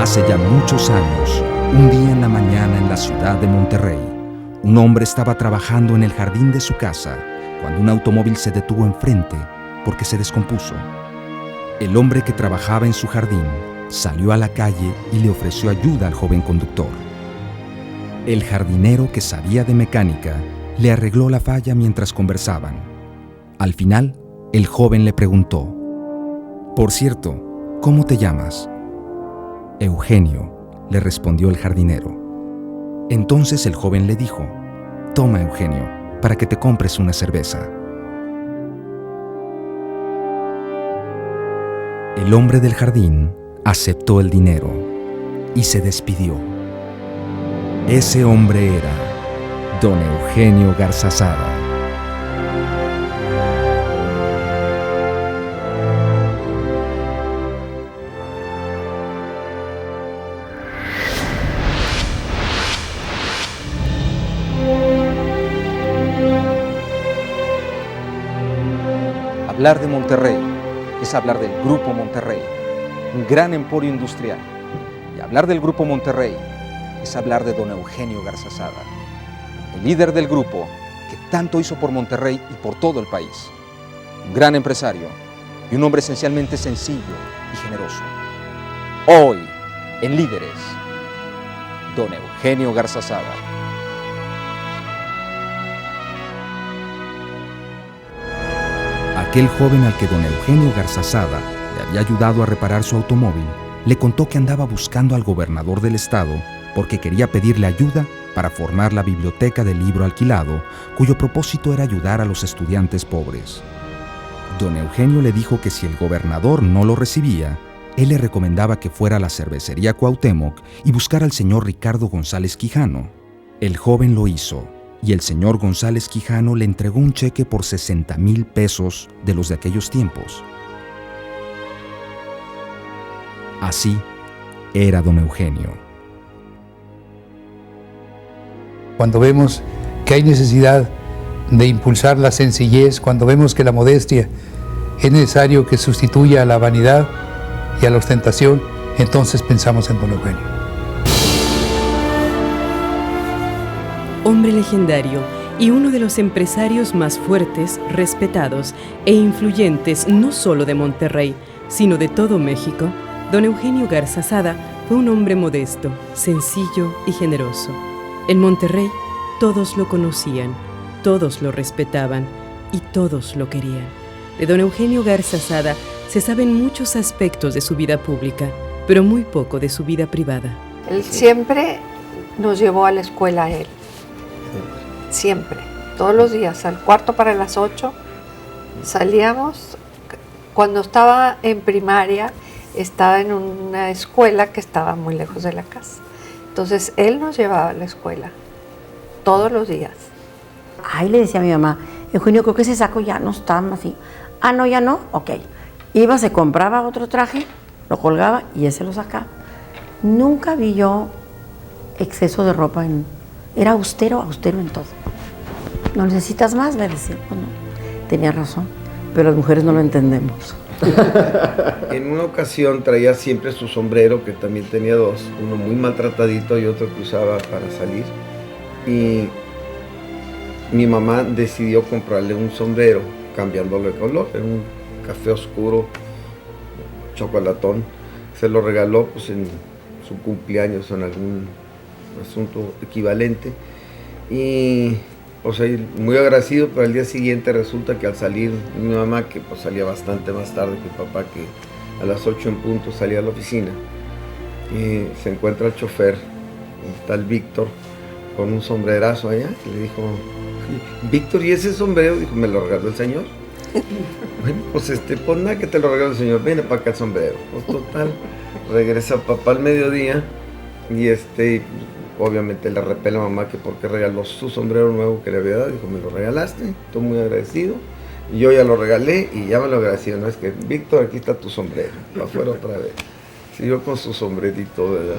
Hace ya muchos años, un día en la mañana en la ciudad de Monterrey, un hombre estaba trabajando en el jardín de su casa cuando un automóvil se detuvo enfrente porque se descompuso. El hombre que trabajaba en su jardín salió a la calle y le ofreció ayuda al joven conductor. El jardinero, que sabía de mecánica, le arregló la falla mientras conversaban. Al final, el joven le preguntó: «Por cierto, ¿cómo te llamas?» «Eugenio», le respondió el jardinero. Entonces el joven le dijo: «Toma, Eugenio, para que te compres una cerveza». El hombre del jardín aceptó el dinero y se despidió. Ese hombre era don Eugenio Garzazada. Hablar de Monterrey es hablar del Grupo Monterrey, un gran emporio industrial. Y hablar del Grupo Monterrey es hablar de don Eugenio Garzazada, el líder del grupo que tanto hizo por Monterrey y por todo el país. Un gran empresario y un hombre esencialmente sencillo y generoso. Hoy, en Líderes, don Eugenio Garzazada. Aquel joven al que don Eugenio Garzazada le había ayudado a reparar su automóvil, le contó que andaba buscando al gobernador del estado porque quería pedirle ayuda para formar la biblioteca del libro alquilado, cuyo propósito era ayudar a los estudiantes pobres. Don Eugenio le dijo que si el gobernador no lo recibía, él le recomendaba que fuera a la cervecería Cuauhtémoc y buscara al señor Ricardo González Quijano. El joven lo hizo, y el señor González Quijano le entregó un cheque por 60,000 pesos de los de aquellos tiempos. Así era don Eugenio. Cuando vemos que hay necesidad de impulsar la sencillez, cuando vemos que la modestia es necesario que sustituya a la vanidad y a la ostentación, entonces pensamos en don Eugenio. Hombre legendario y uno de los empresarios más fuertes, respetados e influyentes no solo de Monterrey, sino de todo México, don Eugenio Garzazada fue un hombre modesto, sencillo y generoso. En Monterrey todos lo conocían, todos lo respetaban y todos lo querían. De don Eugenio Garzazada se saben muchos aspectos de su vida pública, pero muy poco de su vida privada. Él siempre nos llevó a la escuela, él. Siempre, todos los días, al cuarto para las 8, salíamos. Cuando estaba en primaria, estaba en una escuela que estaba muy lejos de la casa. Entonces, él nos llevaba a la escuela, todos los días. Ahí le decía a mi mamá: Eugenio, creo que ese saco ya no está así. Ah, no, ya no, ok. Iba, se compraba otro traje, lo colgaba y ese lo sacaba. Nunca vi yo exceso de ropa. Era austero en todo. ¿No necesitas más?, me decía. Bueno, tenía razón, pero las mujeres no lo entendemos. En una ocasión traía siempre su sombrero, que también tenía dos, uno muy maltratadito y otro que usaba para salir. Y mi mamá decidió comprarle un sombrero, cambiándolo de color, era un café oscuro, chocolatón. Se lo regaló pues en su cumpleaños o en algún asunto equivalente. Y o sea, muy agradecido, pero al día siguiente resulta que al salir, mi mamá, que pues salía bastante más tarde que mi papá, que a las 8 en punto salía a la oficina, y se encuentra el chofer, el tal Víctor, con un sombrerazo allá, y le dijo: Víctor, ¿y ese sombrero? Dijo: me lo regaló el señor. Bueno, pues pues nada, que te lo regaló el señor, viene para acá el sombrero. Pues total, regresa papá al mediodía, y obviamente le repela a mamá que por qué regaló su sombrero nuevo que le había dado. Dijo: me lo regalaste, estoy muy agradecido. Y yo ya lo regalé y ya me lo agradeció. No, es que, Víctor, aquí está tu sombrero, para afuera otra vez. Siguió con su sombrerito, ¿verdad?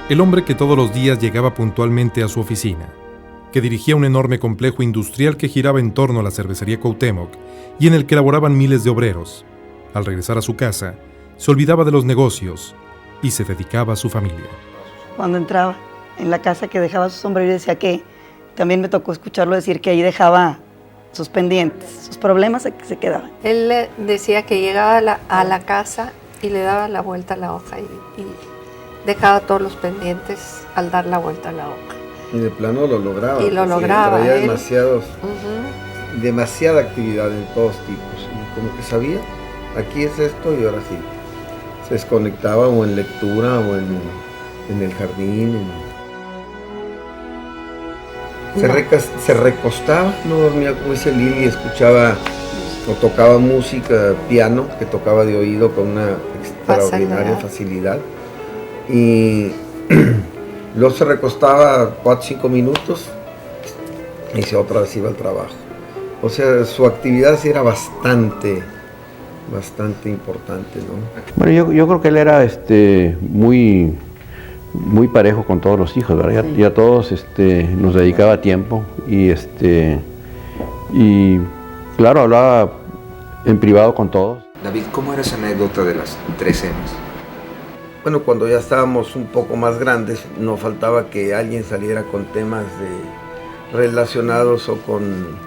El hombre que todos los días llegaba puntualmente a su oficina, que dirigía un enorme complejo industrial que giraba en torno a la cervecería Cuauhtémoc y en el que laboraban miles de obreros, Al regresar a su casa, se olvidaba de los negocios y se dedicaba a su familia. Cuando entraba en la casa que dejaba su sombrero y decía que también me tocó escucharlo decir que ahí dejaba sus pendientes, sus problemas se quedaban. Él le decía que llegaba a la casa y le daba la vuelta a la hoja y dejaba todos los pendientes al dar la vuelta a la hoja. Y de plano lo lograba. Y lo lograba. Traía él. demasiada actividad en todos tipos. Y como que sabía, aquí es esto y ahora sí. Se desconectaba o en lectura o en el jardín. Se recostaba, no dormía como dice Lili, escuchaba o tocaba música, piano, que tocaba de oído con una extraordinaria facilidad. Y luego se recostaba 4 o 5 minutos y otra vez iba al trabajo. O sea, su actividad sí era bastante importante, ¿no? Bueno, yo creo que él era muy parejo con todos los hijos, ¿verdad? Y a todos nos dedicaba tiempo y claro, hablaba en privado con todos. David, ¿cómo era esa anécdota de las 3 M's? Bueno, cuando ya estábamos un poco más grandes, no faltaba que alguien saliera con temas relacionados o con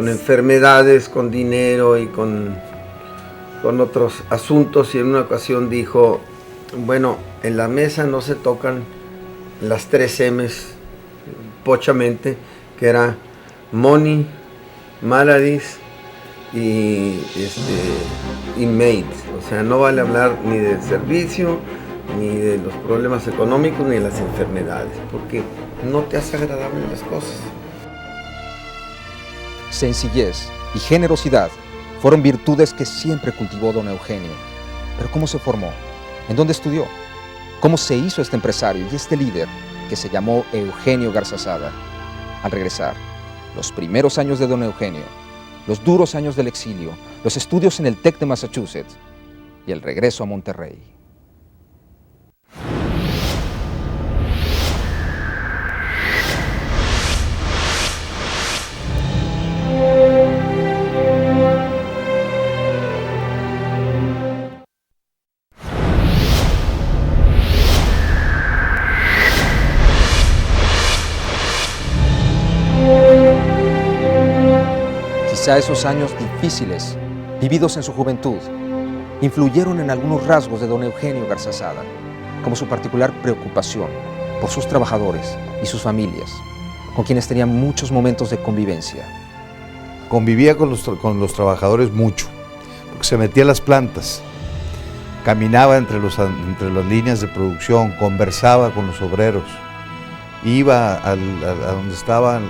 enfermedades, con dinero y con otros asuntos. Y en una ocasión dijo, bueno, en la mesa no se tocan las 3 M's pochamente, que era money, maladies y maid. O sea, no vale hablar ni del servicio, ni de los problemas económicos, ni de las enfermedades, porque no te hace agradable las cosas. Sencillez y generosidad fueron virtudes que siempre cultivó don Eugenio. Pero ¿cómo se formó? ¿En dónde estudió? ¿Cómo se hizo este empresario y este líder que se llamó Eugenio Garzazada? Al regresar, los primeros años de don Eugenio, los duros años del exilio, los estudios en el TEC de Massachusetts y el regreso a Monterrey. Quizá esos años difíciles, vividos en su juventud, influyeron en algunos rasgos de don Eugenio Garzazada, como su particular preocupación por sus trabajadores y sus familias, con quienes tenía muchos momentos de convivencia. Convivía con los trabajadores mucho, porque se metía a las plantas, caminaba entre las líneas de producción, conversaba con los obreros, iba a donde estaba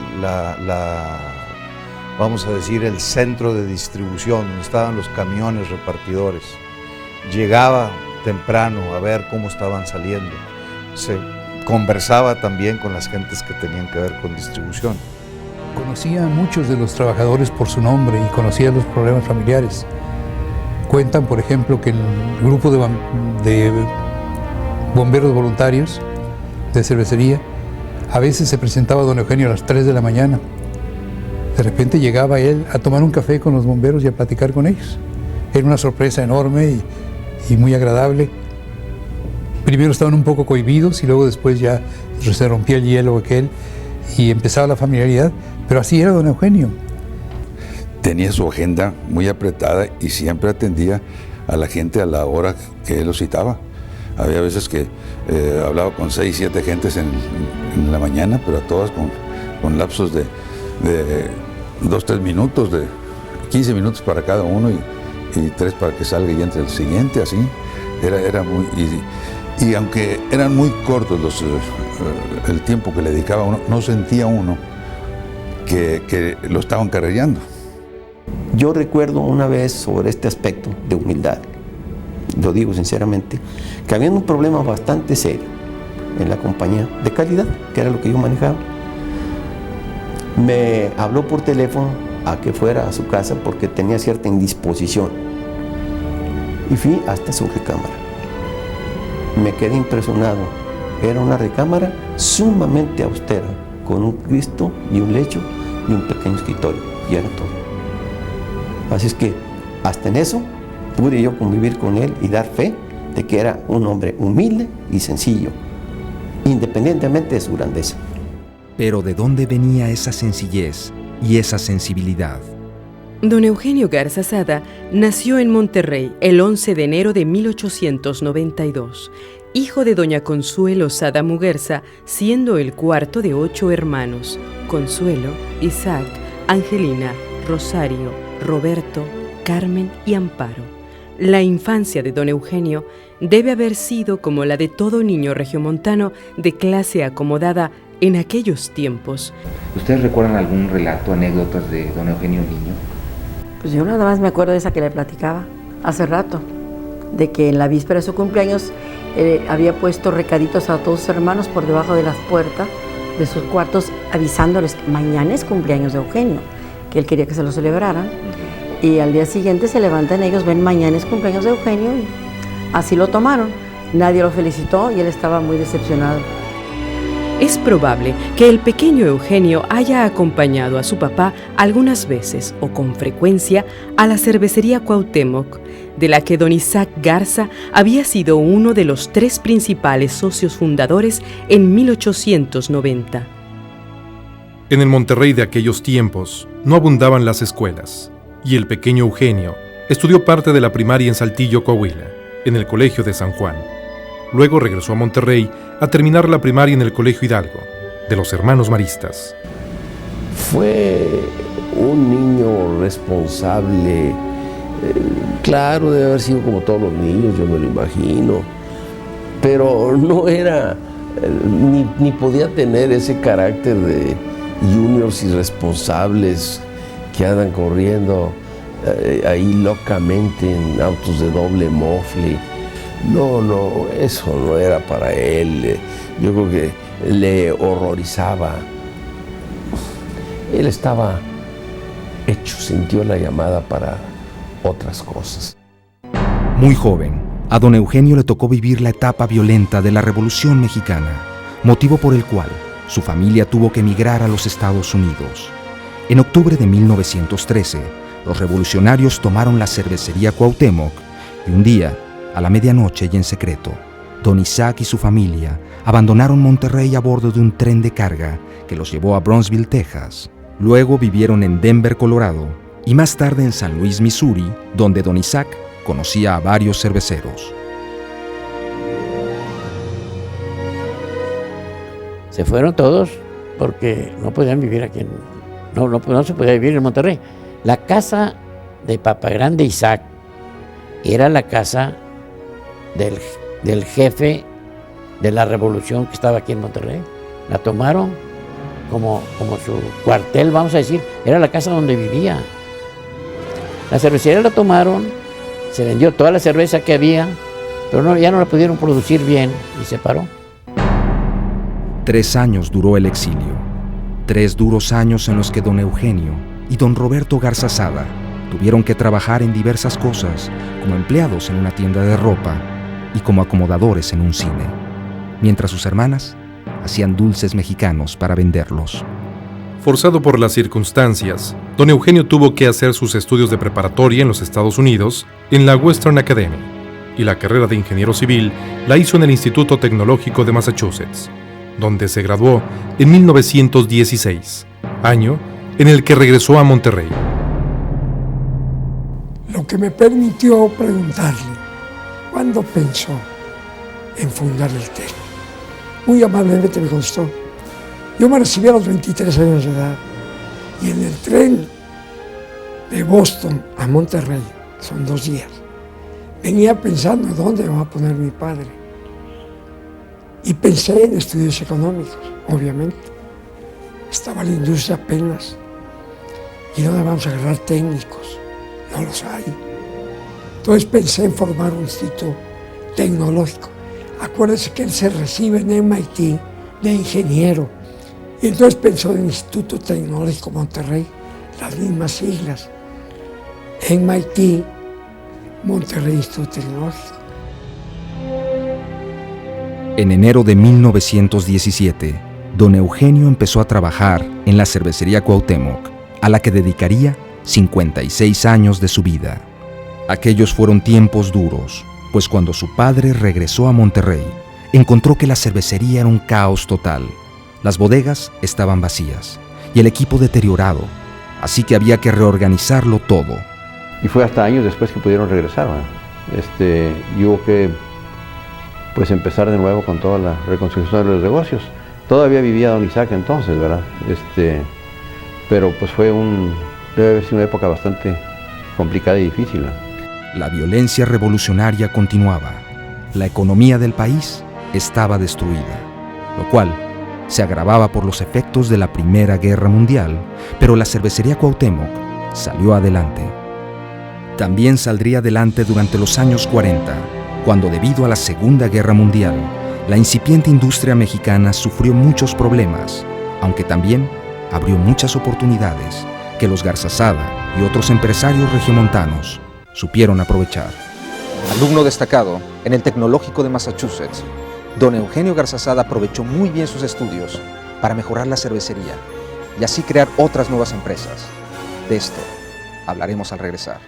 vamos a decir, el centro de distribución, donde estaban los camiones repartidores. Llegaba temprano a ver cómo estaban saliendo. Se conversaba también con las gentes que tenían que ver con distribución. Conocía a muchos de los trabajadores por su nombre y conocía los problemas familiares. Cuentan, por ejemplo, que el grupo de bomberos voluntarios de cervecería, a veces se presentaba don Eugenio a las 3 de la mañana. De repente llegaba él a tomar un café con los bomberos y a platicar con ellos. Era una sorpresa enorme y muy agradable. Primero estaban un poco cohibidos y luego después ya se rompía el hielo aquel y empezaba la familiaridad, pero así era don Eugenio. Tenía su agenda muy apretada y siempre atendía a la gente a la hora que él lo citaba. Había veces que hablaba con 6, 7 gentes en la mañana, pero a todas con lapsos de 2, 3 minutos, de 15 minutos para cada uno y 3 para que salga y entre el siguiente, así. Era muy... Y aunque eran muy cortos el tiempo que le dedicaba uno, no sentía uno que lo estaban carrereando. Yo recuerdo una vez sobre este aspecto de humildad, lo digo sinceramente, que había un problema bastante serio en la compañía de calidad, que era lo que yo manejaba. Me habló por teléfono a que fuera a su casa porque tenía cierta indisposición y fui hasta su recámara. Me quedé impresionado. Era una recámara sumamente austera, con un Cristo y un lecho y un pequeño escritorio, y era todo. Así es que hasta en eso pude yo convivir con él y dar fe de que era un hombre humilde y sencillo, independientemente de su grandeza. Pero ¿de dónde venía esa sencillez y esa sensibilidad? Don Eugenio Garzazada nació en Monterrey el 11 de enero de 1892, hijo de doña Consuelo Sada Muguerza, siendo el cuarto de 8 hermanos: Consuelo, Isaac, Angelina, Rosario, Roberto, Carmen y Amparo. La infancia de don Eugenio debe haber sido como la de todo niño regiomontano de clase acomodada en aquellos tiempos. ¿Ustedes recuerdan algún relato, anécdotas de don Eugenio niño? Pues yo nada más me acuerdo de esa que le platicaba hace rato, de que en la víspera de su cumpleaños había puesto recaditos a todos sus hermanos por debajo de las puertas de sus cuartos, avisándoles que mañana es cumpleaños de Eugenio, que él quería que se lo celebraran. Y al día siguiente se levantan ellos, ven mañana es cumpleaños de Eugenio, y así lo tomaron. Nadie lo felicitó y él estaba muy decepcionado. Es probable que el pequeño Eugenio haya acompañado a su papá algunas veces o con frecuencia a la cervecería Cuauhtémoc, de la que don Isaac Garza había sido uno de los 3 principales socios fundadores en 1890. En el Monterrey de aquellos tiempos no abundaban las escuelas, y el pequeño Eugenio estudió parte de la primaria en Saltillo, Coahuila, en el Colegio de San Juan. Luego regresó a Monterrey a terminar la primaria en el Colegio Hidalgo, de los Hermanos Maristas. Fue un niño responsable, claro, debe haber sido como todos los niños, yo me lo imagino, pero no era, ni podía tener ese carácter de juniors irresponsables que andan corriendo ahí locamente en autos de doble mofle. No, eso no era para él. Yo creo que le horrorizaba. Él estaba hecho, sintió la llamada para otras cosas. Muy joven, a don Eugenio le tocó vivir la etapa violenta de la Revolución Mexicana, motivo por el cual su familia tuvo que emigrar a los Estados Unidos. En octubre de 1913, los revolucionarios tomaron la cervecería Cuauhtémoc y un día, a la medianoche y en secreto, don Isaac y su familia abandonaron Monterrey a bordo de un tren de carga que los llevó a Brownsville, Texas. Luego vivieron en Denver, Colorado, y más tarde en San Luis, Missouri, donde don Isaac conocía a varios cerveceros. Se fueron todos porque no podían vivir aquí, no se podía vivir en Monterrey. La casa de Papa Grande Isaac era la casa del jefe de la revolución que estaba aquí en Monterrey. La tomaron como su cuartel, vamos a decir, era la casa donde vivía. La cervecería la tomaron, se vendió toda la cerveza que había, pero ya no la pudieron producir bien y se paró. 3 años duró el exilio, 3 duros años en los que don Eugenio y don Roberto Garzazada tuvieron que trabajar en diversas cosas, como empleados en una tienda de ropa y como acomodadores en un cine, mientras sus hermanas hacían dulces mexicanos para venderlos. Forzado por las circunstancias, don Eugenio tuvo que hacer sus estudios de preparatoria en los Estados Unidos en la Western Academy, y la carrera de ingeniero civil la hizo en el Instituto Tecnológico de Massachusetts, donde se graduó en 1916, año en el que regresó a Monterrey. Lo que me permitió preguntarle cuándo pensó en fundar el TEC. Muy amablemente me contestó: yo me recibí a los 23 años de edad y en el tren de Boston a Monterrey, son 2 días, venía pensando dónde me va a poner mi padre. Y pensé en estudios económicos, obviamente. Estaba la industria apenas. ¿Y dónde vamos a agarrar técnicos? No los hay. Entonces pensé en formar un instituto tecnológico. Acuérdense que él se recibe en MIT de ingeniero. Y entonces pensó en el Instituto Tecnológico Monterrey, las mismas siglas. MIT, Monterrey Instituto Tecnológico. En enero de 1917, don Eugenio empezó a trabajar en la cervecería Cuauhtémoc, a la que dedicaría 56 años de su vida. Aquellos fueron tiempos duros, pues cuando su padre regresó a Monterrey, encontró que la cervecería era un caos total. Las bodegas estaban vacías y el equipo deteriorado, así que había que reorganizarlo todo. Y fue hasta años después que pudieron regresar, ¿verdad? Y hubo que pues empezar de nuevo con toda la reconstrucción de los negocios. Todavía vivía don Isaac entonces, ¿verdad? Pero pues debe haber sido una época bastante complicada y difícil, ¿verdad? La violencia revolucionaria continuaba. La economía del país estaba destruida, lo cual se agravaba por los efectos de la Primera Guerra Mundial, pero la cervecería Cuauhtémoc salió adelante. También saldría adelante durante los años 40, cuando debido a la Segunda Guerra Mundial, la incipiente industria mexicana sufrió muchos problemas, aunque también abrió muchas oportunidades que los Garzazada y otros empresarios regiomontanos supieron aprovechar. Alumno destacado en el Tecnológico de Massachusetts, don Eugenio Garzazada aprovechó muy bien sus estudios para mejorar la cervecería y así crear otras nuevas empresas. De esto hablaremos al regresar.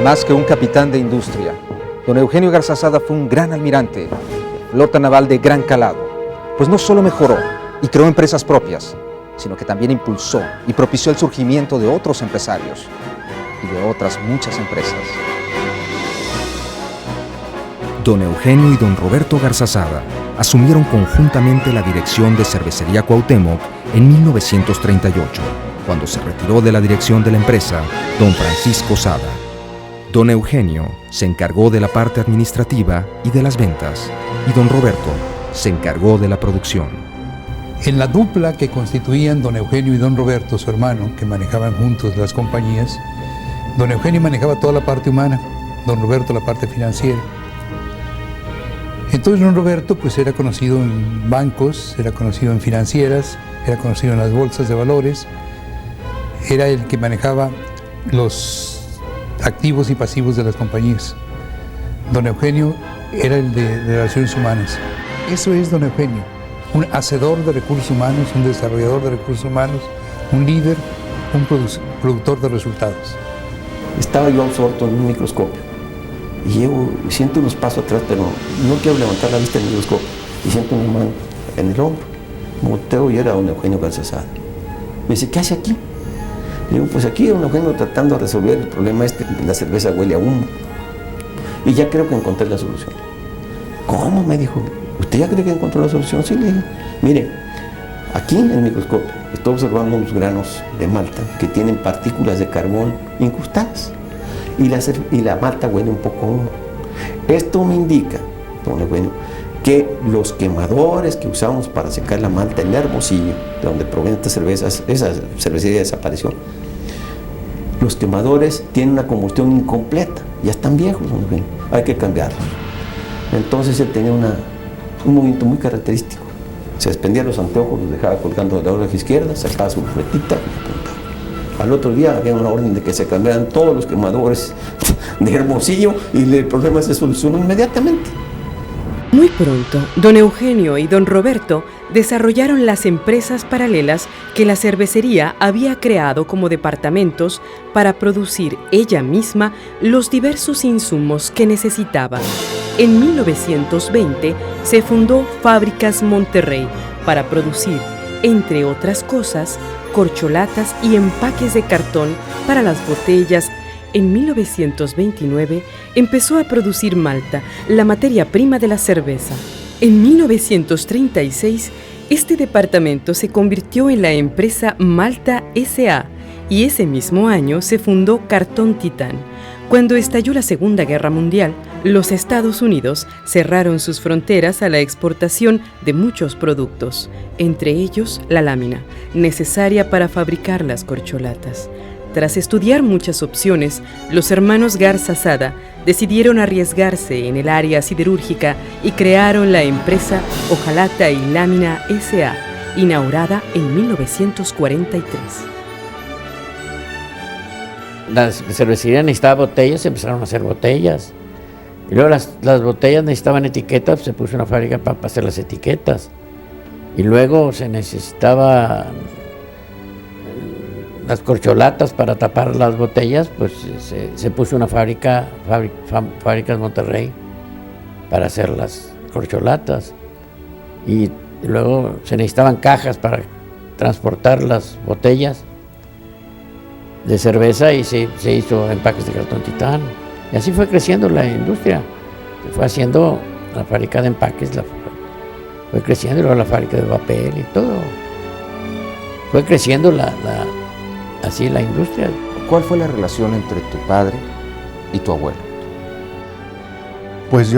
Más que un capitán de industria, don Eugenio Garzazada fue un gran almirante de flota naval de gran calado, pues no solo mejoró y creó empresas propias, sino que también impulsó y propició el surgimiento de otros empresarios y de otras muchas empresas. Don Eugenio y don Roberto Garzazada asumieron conjuntamente la dirección de Cervecería Cuauhtémoc en 1938, cuando se retiró de la dirección de la empresa don Francisco Sada. Don Eugenio se encargó de la parte administrativa y de las ventas, y don Roberto se encargó de la producción. En la dupla que constituían don Eugenio y don Roberto, su hermano, que manejaban juntos las compañías, don Eugenio manejaba toda la parte humana, don Roberto la parte financiera. Entonces don Roberto pues era conocido en bancos, era conocido en financieras, era conocido en las bolsas de valores, era el que manejaba los activos y pasivos de las compañías. Don Eugenio era el de relaciones humanas. Eso es don Eugenio, un hacedor de recursos humanos, un desarrollador de recursos humanos, un líder, un productor de resultados. Estaba yo absorto en un microscopio y siento unos pasos atrás, pero no quiero levantar la vista del microscopio, y siento una mano en el hombro. Volteo y era don Eugenio Garzazada. Me dice, ¿qué hace aquí? Le digo, pues aquí don Eugenio tratando de resolver el problema la cerveza huele a humo. Y ya creo que encontré la solución. ¿Cómo? Me dijo. ¿Usted ya cree que encontró la solución? Sí, le dije. Mire, aquí en el microscopio estoy observando unos granos de malta que tienen partículas de carbón incrustadas. Y la malta huele un poco a humo. Esto me indica, don Eugenio, que los quemadores que usamos para secar la malta en Hermosillo, de donde provienen estas cervezas, esa cervecería desapareció, los quemadores tienen una combustión incompleta, ya están viejos, don Eugenio, hay que cambiarlos. Entonces él tenía un movimiento muy característico. Se desprendía los anteojos, los dejaba colgando de la oreja izquierda, sacaba su bufetita y apuntaba. Al otro día había una orden de que se cambiaran todos los quemadores de Hermosillo y el problema se solucionó inmediatamente. Muy pronto, don Eugenio y don Roberto desarrollaron las empresas paralelas que la cervecería había creado como departamentos para producir ella misma los diversos insumos que necesitaba. En 1920 se fundó Fábricas Monterrey para producir, entre otras cosas, corcholatas y empaques de cartón para las botellas. En 1929 empezó a producir malta, la materia prima de la cerveza. En 1936, este departamento se convirtió en la empresa Malta S.A. y ese mismo año se fundó Cartón Titán. Cuando estalló la Segunda Guerra Mundial, los Estados Unidos cerraron sus fronteras a la exportación de muchos productos, entre ellos la lámina, necesaria para fabricar las corcholatas. Tras estudiar muchas opciones, los hermanos Garzazada decidieron arriesgarse en el área siderúrgica y crearon la empresa Hojalata y Lámina S.A., inaugurada en 1943. la cervecería necesitaba botellas, se empezaron a hacer botellas. Y luego las botellas necesitaban etiquetas, se puso una fábrica para hacer las etiquetas. Y luego se necesitaba las corcholatas para tapar las botellas, pues se puso una fábricas Monterrey para hacer las corcholatas. Y luego se necesitaban cajas para transportar las botellas de cerveza y se hizo empaques de cartón Titán. Y así fue creciendo la industria. Se fue haciendo la fábrica de empaques, fue creciendo, y luego la fábrica de papel y todo. Fue creciendo así la industria. ¿Cuál fue la relación entre tu padre y tu abuelo? Pues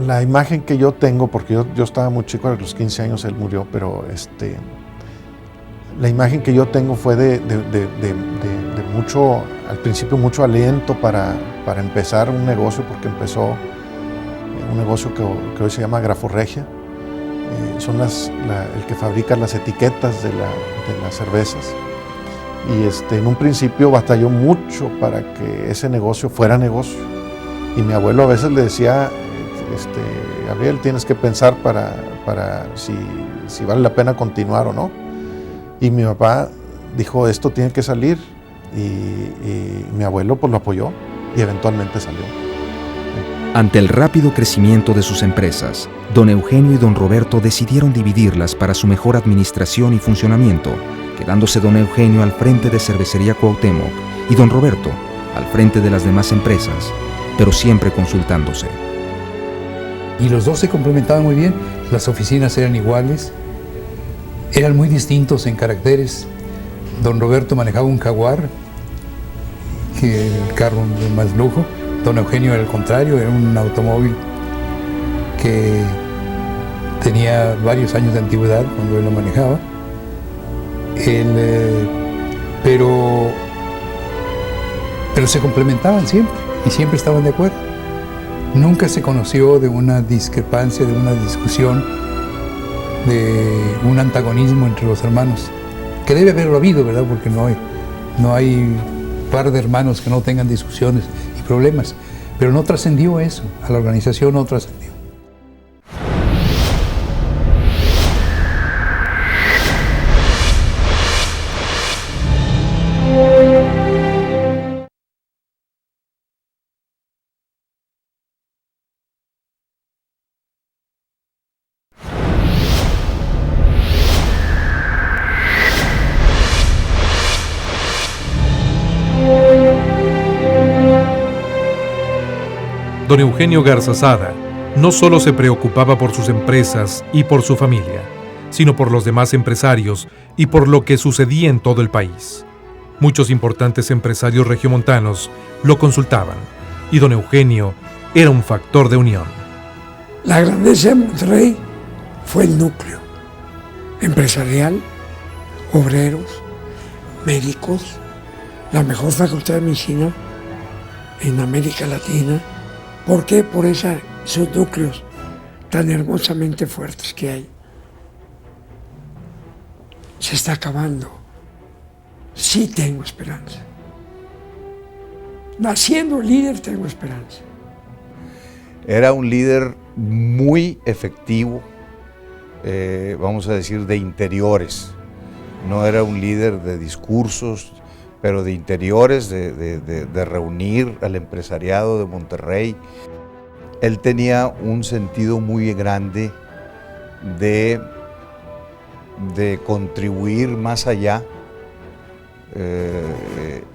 la imagen que yo tengo, porque yo estaba muy chico, a los 15 años él murió, pero la imagen que yo tengo fue de mucho, al principio mucho aliento para empezar un negocio, porque empezó un negocio que hoy se llama Graforregia. Son el que fabrica las etiquetas de las cervezas. Y en un principio batalló mucho para que ese negocio fuera negocio. Y mi abuelo a veces le decía, Gabriel, tienes que pensar para si vale la pena continuar o no. Y mi papá dijo, esto tiene que salir. Y mi abuelo pues lo apoyó y eventualmente salió. Ante el rápido crecimiento de sus empresas, don Eugenio y don Roberto decidieron dividirlas para su mejor administración y funcionamiento, quedándose don Eugenio al frente de Cervecería Cuauhtémoc y don Roberto al frente de las demás empresas, pero siempre consultándose. Y los dos se complementaban muy bien, las oficinas eran iguales, eran muy distintos en caracteres. Don Roberto manejaba un Jaguar, que el carro de más lujo. Don Eugenio era el contrario, era un automóvil que tenía varios años de antigüedad cuando él lo manejaba. Pero se complementaban siempre y siempre estaban de acuerdo. Nunca se conoció de una discrepancia, de una discusión, de un antagonismo entre los hermanos, que debe haberlo habido, ¿verdad? Porque no hay par de hermanos que no tengan discusiones y problemas, pero no trascendió eso, a la organización no trascendió. Don Eugenio Garzazada no solo se preocupaba por sus empresas y por su familia, sino por los demás empresarios y por lo que sucedía en todo el país. Muchos importantes empresarios regiomontanos lo consultaban y don Eugenio era un factor de unión. La grandeza de Monterrey fue el núcleo empresarial, obreros, médicos, la mejor facultad de medicina en América Latina. ¿Por qué? Por esos núcleos tan hermosamente fuertes que hay. Se está acabando. Sí tengo esperanza. Naciendo líder tengo esperanza. Era un líder muy efectivo, vamos a decir, de interiores. No era un líder de discursos, pero de interiores, de reunir al empresariado de Monterrey. Él tenía un sentido muy grande de contribuir más allá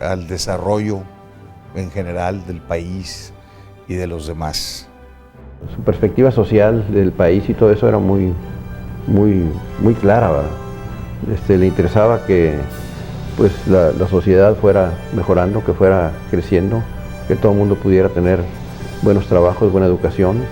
al desarrollo en general del país y de los demás. Su perspectiva social del país y todo eso era muy clara, ¿verdad? Le interesaba que pues la sociedad fuera mejorando, que fuera creciendo, que todo el mundo pudiera tener buenos trabajos, buena educación.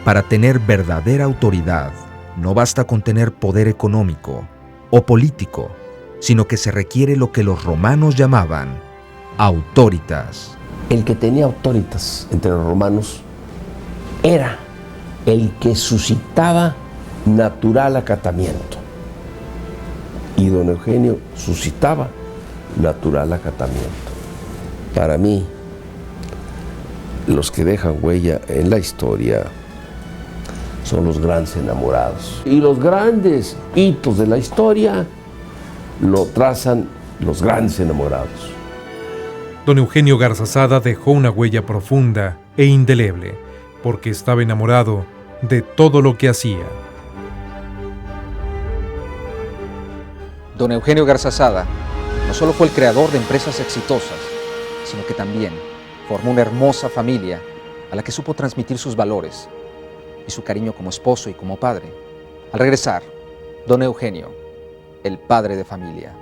Para tener verdadera autoridad, no basta con tener poder económico o político, sino que se requiere lo que los romanos llamaban autoritas. El que tenía autoritas entre los romanos era el que suscitaba natural acatamiento. y don Eugenio suscitaba natural acatamiento. Para mí, los que dejan huella en la historia son los grandes enamorados. Y los grandes hitos de la historia lo trazan los grandes enamorados. Don Eugenio Garzazada dejó una huella profunda e indeleble, porque estaba enamorado de todo lo que hacía. Don Eugenio Garzazada no solo fue el creador de empresas exitosas, sino que también formó una hermosa familia a la que supo transmitir sus valores y su cariño como esposo y como padre. Al regresar, don Eugenio, el padre de familia.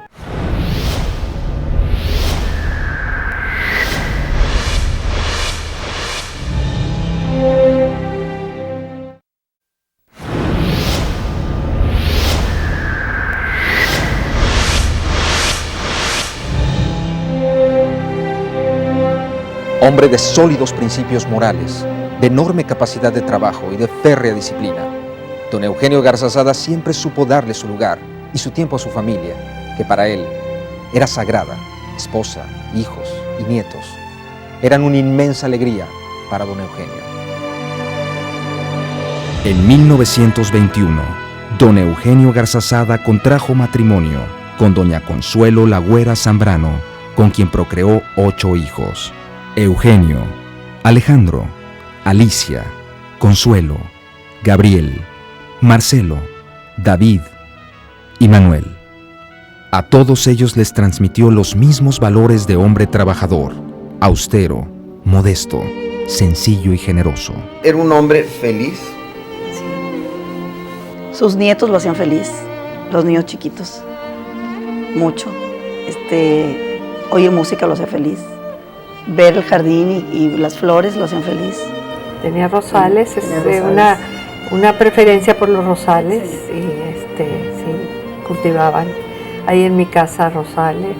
Hombre de sólidos principios morales, de enorme capacidad de trabajo y de férrea disciplina, don Eugenio Garzazada siempre supo darle su lugar y su tiempo a su familia, que para él era sagrada. Esposa, hijos y nietos eran una inmensa alegría para don Eugenio. En 1921, don Eugenio Garzazada contrajo matrimonio con doña Consuelo Lagüera Zambrano, con quien procreó 8 hijos. Eugenio, Alejandro, Alicia, Consuelo, Gabriel, Marcelo, David y Manuel. A todos ellos les transmitió los mismos valores de hombre trabajador, austero, modesto, sencillo y generoso. Era un hombre feliz. Sus nietos lo hacían feliz, los niños chiquitos, mucho. Oír música lo hacía feliz. Ver el jardín y las flores lo hacían feliz. Tenía rosales, una preferencia por los rosales y sí, cultivaban ahí en mi casa rosales.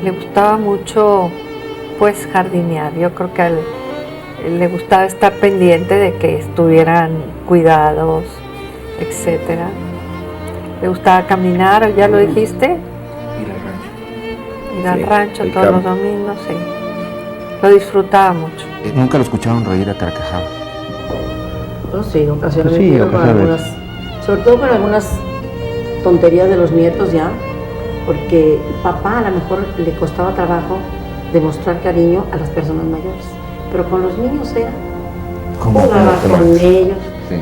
Le gustaba mucho pues jardinear. Yo creo que le gustaba estar pendiente de que estuvieran cuidados, etcétera. Le gustaba caminar, ¿ya lo dijiste? Ir al rancho todos los domingos, sí. Lo disfrutaba mucho. ¿Nunca lo escucharon reír a carcajadas? Oh, sí, ocasionalmente, con algunas, sobre todo con algunas tonterías de los nietos ya, porque papá a lo mejor le costaba trabajo demostrar cariño a las personas mayores, pero con los niños era, jugaba con ellos,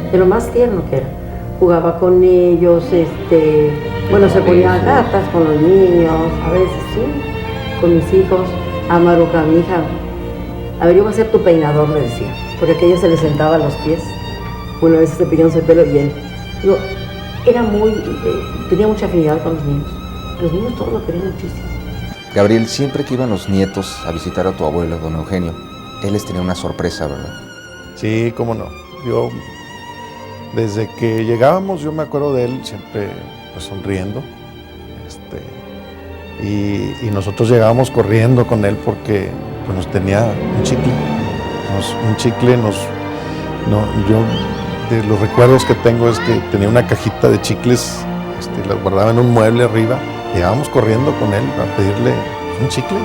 de lo más tierno que era. Jugaba con ellos, bueno, se ponía gatas con los niños, a veces sí, con mis hijos. A Maruca, mi hija, a ver, yo voy a ser tu peinador, le decía, porque aquella se le sentaba a los pies, una vez cepillándose el pelo y él. Digo, era tenía mucha afinidad con los niños todos lo querían muchísimo. Gabriel, siempre que iban los nietos a visitar a tu abuelo, don Eugenio, él les tenía una sorpresa, ¿verdad? Sí, cómo no. Yo, desde que llegábamos, yo me acuerdo de él siempre pues, sonriendo. Y nosotros llegábamos corriendo con él porque pues, nos tenía un chicle. Yo de los recuerdos que tengo es que tenía una cajita de chicles, la guardaba en un mueble arriba. Llegábamos corriendo con él a pedirle un chicle.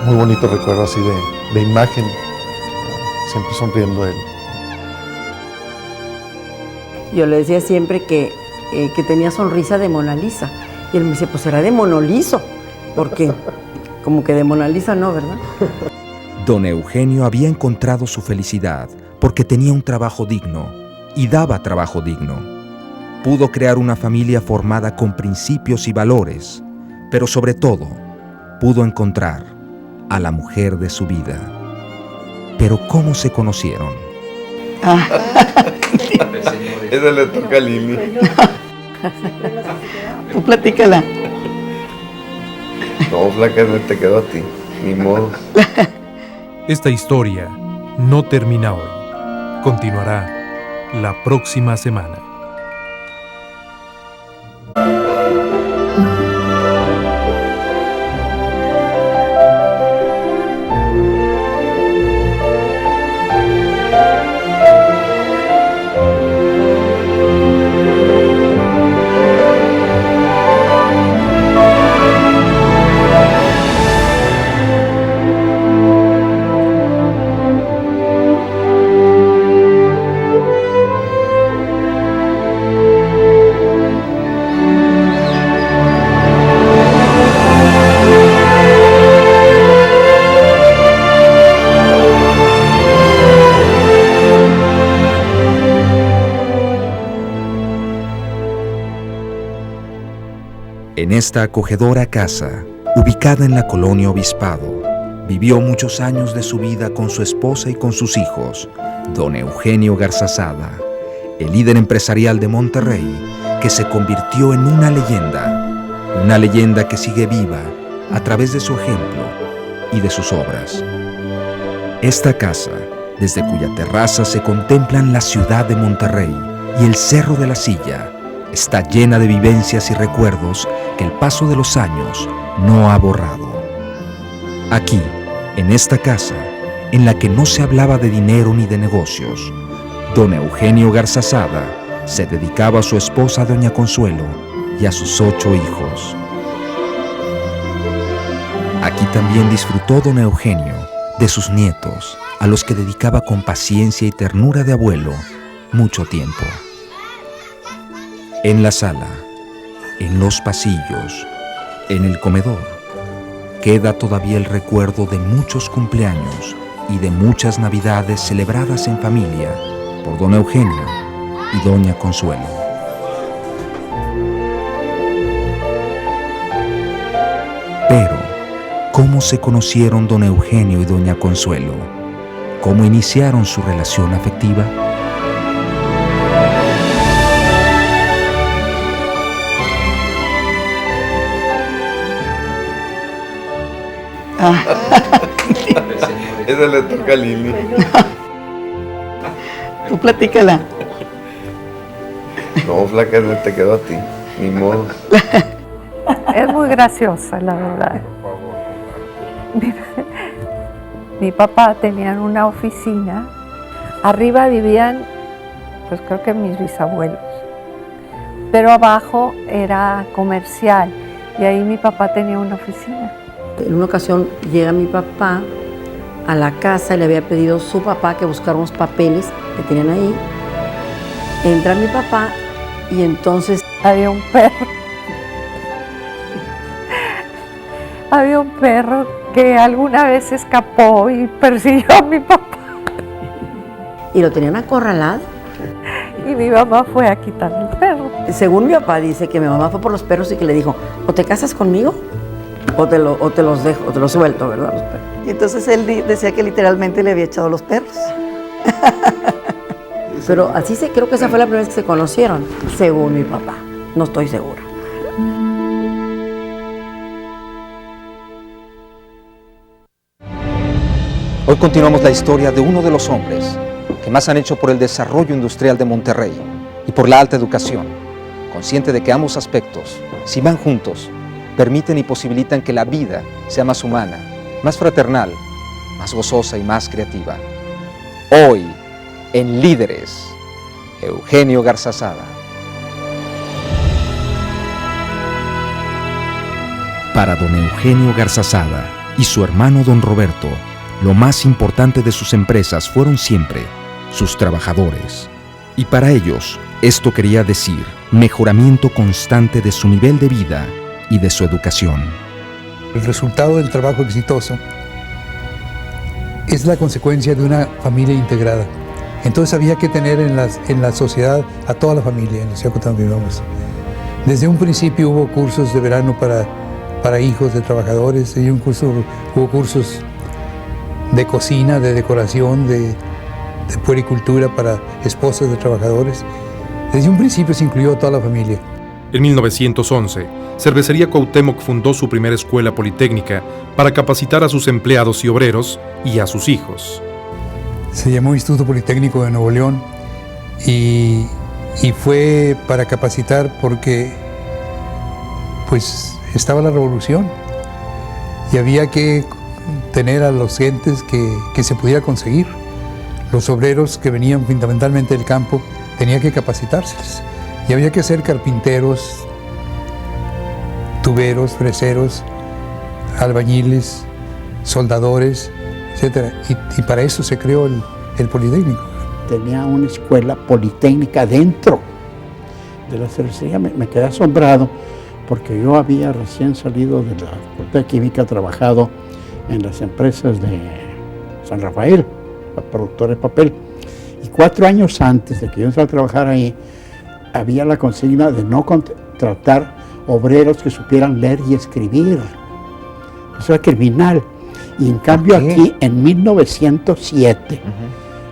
Y muy bonito recuerdo así de imagen, siempre sonriendo él. Yo le decía siempre que tenía sonrisa de Mona Lisa. Y él me decía, pues será de Monoliso, porque como que de Mona Lisa no, ¿verdad? Don Eugenio había encontrado su felicidad porque tenía un trabajo digno y daba trabajo digno. Pudo crear una familia formada con principios y valores, pero sobre todo, pudo encontrar a la mujer de su vida. Pero ¿cómo se conocieron? Eso le toca a Lili. Tú platícala. No, flaca, no te quedó a ti, ni modo. Esta historia no termina hoy. Continuará la próxima semana. esta acogedora casa, ubicada en la colonia Obispado, vivió muchos años de su vida con su esposa y con sus hijos, don Eugenio Garzazada, el líder empresarial de Monterrey, que se convirtió en una leyenda que sigue viva a través de su ejemplo y de sus obras. Esta casa, desde cuya terraza se contemplan la ciudad de Monterrey y el Cerro de la Silla, está llena de vivencias y recuerdos que el paso de los años no ha borrado. Aquí, en esta casa, en la que no se hablaba de dinero ni de negocios, don Eugenio Garzazada se dedicaba a su esposa doña Consuelo y a sus 8 hijos. Aquí también disfrutó don Eugenio de sus nietos, a los que dedicaba con paciencia y ternura de abuelo mucho tiempo. En la sala, en los pasillos, en el comedor, queda todavía el recuerdo de muchos cumpleaños y de muchas navidades celebradas en familia por don Eugenio y doña Consuelo. Pero, ¿cómo se conocieron don Eugenio y doña Consuelo? ¿Cómo iniciaron su relación afectiva? Esa le toca a Lili. Tú platícala. No, flaca, te quedó a ti. Ni modo. Es muy graciosa, la verdad. Mi papá tenía una oficina. Arriba vivían, pues creo que mis bisabuelos. Pero abajo era comercial. Y ahí mi papá tenía una oficina. En una ocasión llega mi papá a la casa y le había pedido su papá que buscara unos papeles que tenían ahí. Entra mi papá y entonces había un perro. Había un perro que alguna vez escapó y persiguió a mi papá. Y lo tenían acorralado. Y mi mamá fue a quitarle el perro. Según mi papá dice que mi mamá fue por los perros y que le dijo, o te casas conmigo o te los dejo, o te los suelto, ¿verdad? Los perros. Y entonces él decía que literalmente le había echado los perros. Pero así creo que esa fue la primera vez que se conocieron, según mi papá. No estoy segura. Hoy continuamos la historia de uno de los hombres que más han hecho por el desarrollo industrial de Monterrey y por la alta educación, consciente de que ambos aspectos, si van juntos, permiten y posibilitan que la vida sea más humana, más fraternal, más gozosa y más creativa. Hoy, en Líderes, Eugenio Garzazada. Para don Eugenio Garzazada y su hermano don Roberto, lo más importante de sus empresas fueron siempre sus trabajadores. Y para ellos, esto quería decir mejoramiento constante de su nivel de vida y de su educación. El resultado del trabajo exitoso es la consecuencia de una familia integrada. Entonces había que tener en la sociedad a toda la familia, en la ciudad donde vivamos. Desde un principio hubo cursos de verano para hijos de trabajadores, y hubo cursos de cocina, de decoración, de puericultura para esposas de trabajadores. Desde un principio se incluyó a toda la familia. En 1911, Cervecería Cuauhtémoc fundó su primera escuela politécnica para capacitar a sus empleados y obreros y a sus hijos. Se llamó Instituto Politécnico de Nuevo León y fue para capacitar porque pues estaba la revolución y había que tener a los gentes que se pudiera conseguir. Los obreros que venían fundamentalmente del campo tenían que capacitárseles y había que ser carpinteros, tuberos, freseros, albañiles, soldadores, etc. Y para eso se creó el Politécnico. Tenía una escuela politécnica dentro de la cervecería. Me quedé asombrado porque yo había recién salido de la Facultad de Química, trabajado en las empresas de San Rafael, la productora de papel. Y 4 años antes de que yo entrara a trabajar ahí, había la consigna de no contratar obreros que supieran leer y escribir. Eso era criminal. Y en cambio aquí, en 1907,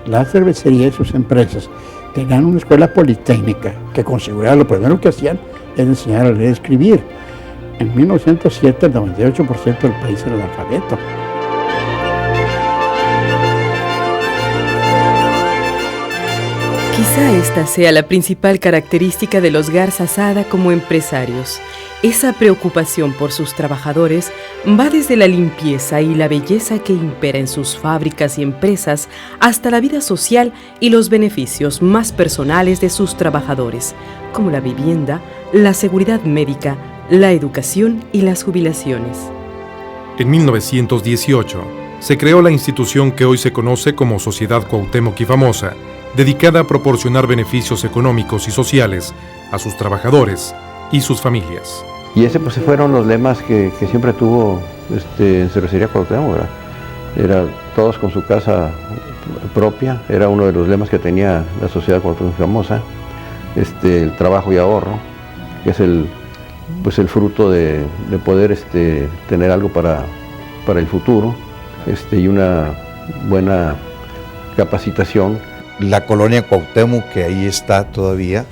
la cervecería y sus empresas tenían una escuela politécnica que con seguridad lo primero que hacían era enseñar a leer y escribir. En 1907 el 98% del país era analfabeto. Quizá esta sea la principal característica de los Garzazada como empresarios. Esa preocupación por sus trabajadores va desde la limpieza y la belleza que impera en sus fábricas y empresas hasta la vida social y los beneficios más personales de sus trabajadores, como la vivienda, la seguridad médica, la educación y las jubilaciones. En 1918 se creó la institución que hoy se conoce como Sociedad Cuauhtémoc y Famosa, dedicada a proporcionar beneficios económicos y sociales a sus trabajadores y sus familias. Y ese pues fueron los lemas que siempre tuvo en Cervecería Cuauhtémoc, ¿verdad? Era todos con su casa propia, era uno de los lemas que tenía la Sociedad Cuauhtémoc y Famosa, el trabajo y ahorro, que es el fruto de poder tener algo para el futuro, y una buena capacitación. La colonia Cuauhtémoc, que ahí está todavía,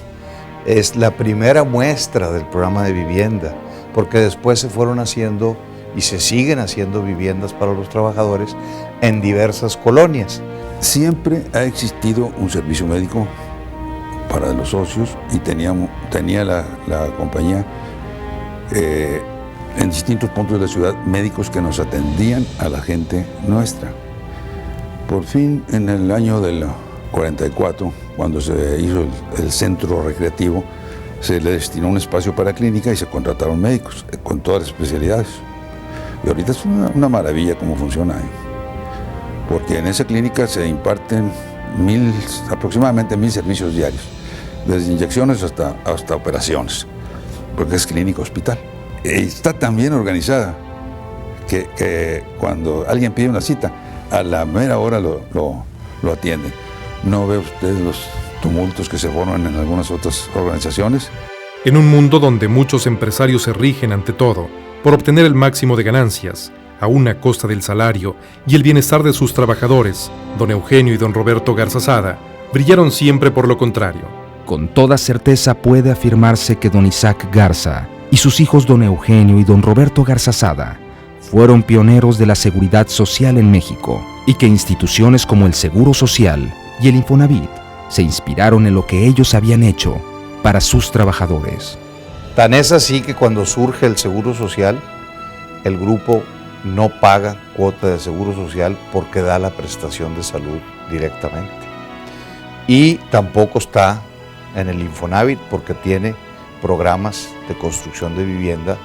es la primera muestra del programa de vivienda, porque después se fueron haciendo y se siguen haciendo viviendas para los trabajadores en diversas colonias. Siempre ha existido un servicio médico para los socios y tenía la compañía en distintos puntos de la ciudad médicos que nos atendían a la gente nuestra. Por fin, en el año del 44, cuando se hizo el centro recreativo, se le destinó un espacio para clínica y se contrataron médicos con todas las especialidades. Y ahorita es una maravilla cómo funciona ahí, porque en esa clínica se imparten aproximadamente 1000 servicios diarios, desde inyecciones hasta operaciones, porque es clínica hospital. Está tan bien organizada que cuando alguien pide una cita, a la mera hora lo atienden. ¿No ve usted los tumultos que se forman en algunas otras organizaciones? En un mundo donde muchos empresarios se rigen ante todo por obtener el máximo de ganancias, a una costa del salario y el bienestar de sus trabajadores, don Eugenio y don Roberto Garzazada brillaron siempre por lo contrario. Con toda certeza puede afirmarse que don Isaac Garza y sus hijos don Eugenio y don Roberto Garzazada fueron pioneros de la seguridad social en México y que instituciones como el Seguro Social y el Infonavit se inspiraron en lo que ellos habían hecho para sus trabajadores. Tan es así que cuando surge el Seguro Social, el grupo no paga cuota de Seguro Social porque da la prestación de salud directamente. Y tampoco está en el Infonavit porque tiene programas de construcción de vivienda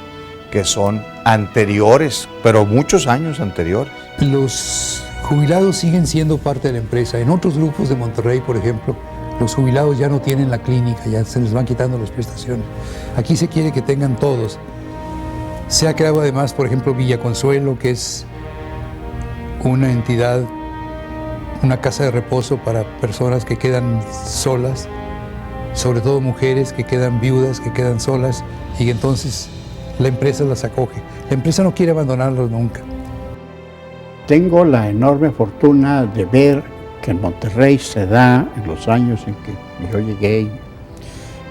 que son anteriores, pero muchos años anteriores. Los jubilados siguen siendo parte de la empresa. En otros grupos de Monterrey, por ejemplo, los jubilados ya no tienen la clínica, ya se les van quitando las prestaciones. Aquí se quiere que tengan todos. Se ha creado además, por ejemplo, Villa Consuelo, que es una entidad, una casa de reposo para personas que quedan solas, sobre todo mujeres que quedan viudas, que quedan solas, y entonces la empresa las acoge. La empresa no quiere abandonarlos nunca. Tengo la enorme fortuna de ver que en Monterrey se da, en los años en que yo llegué,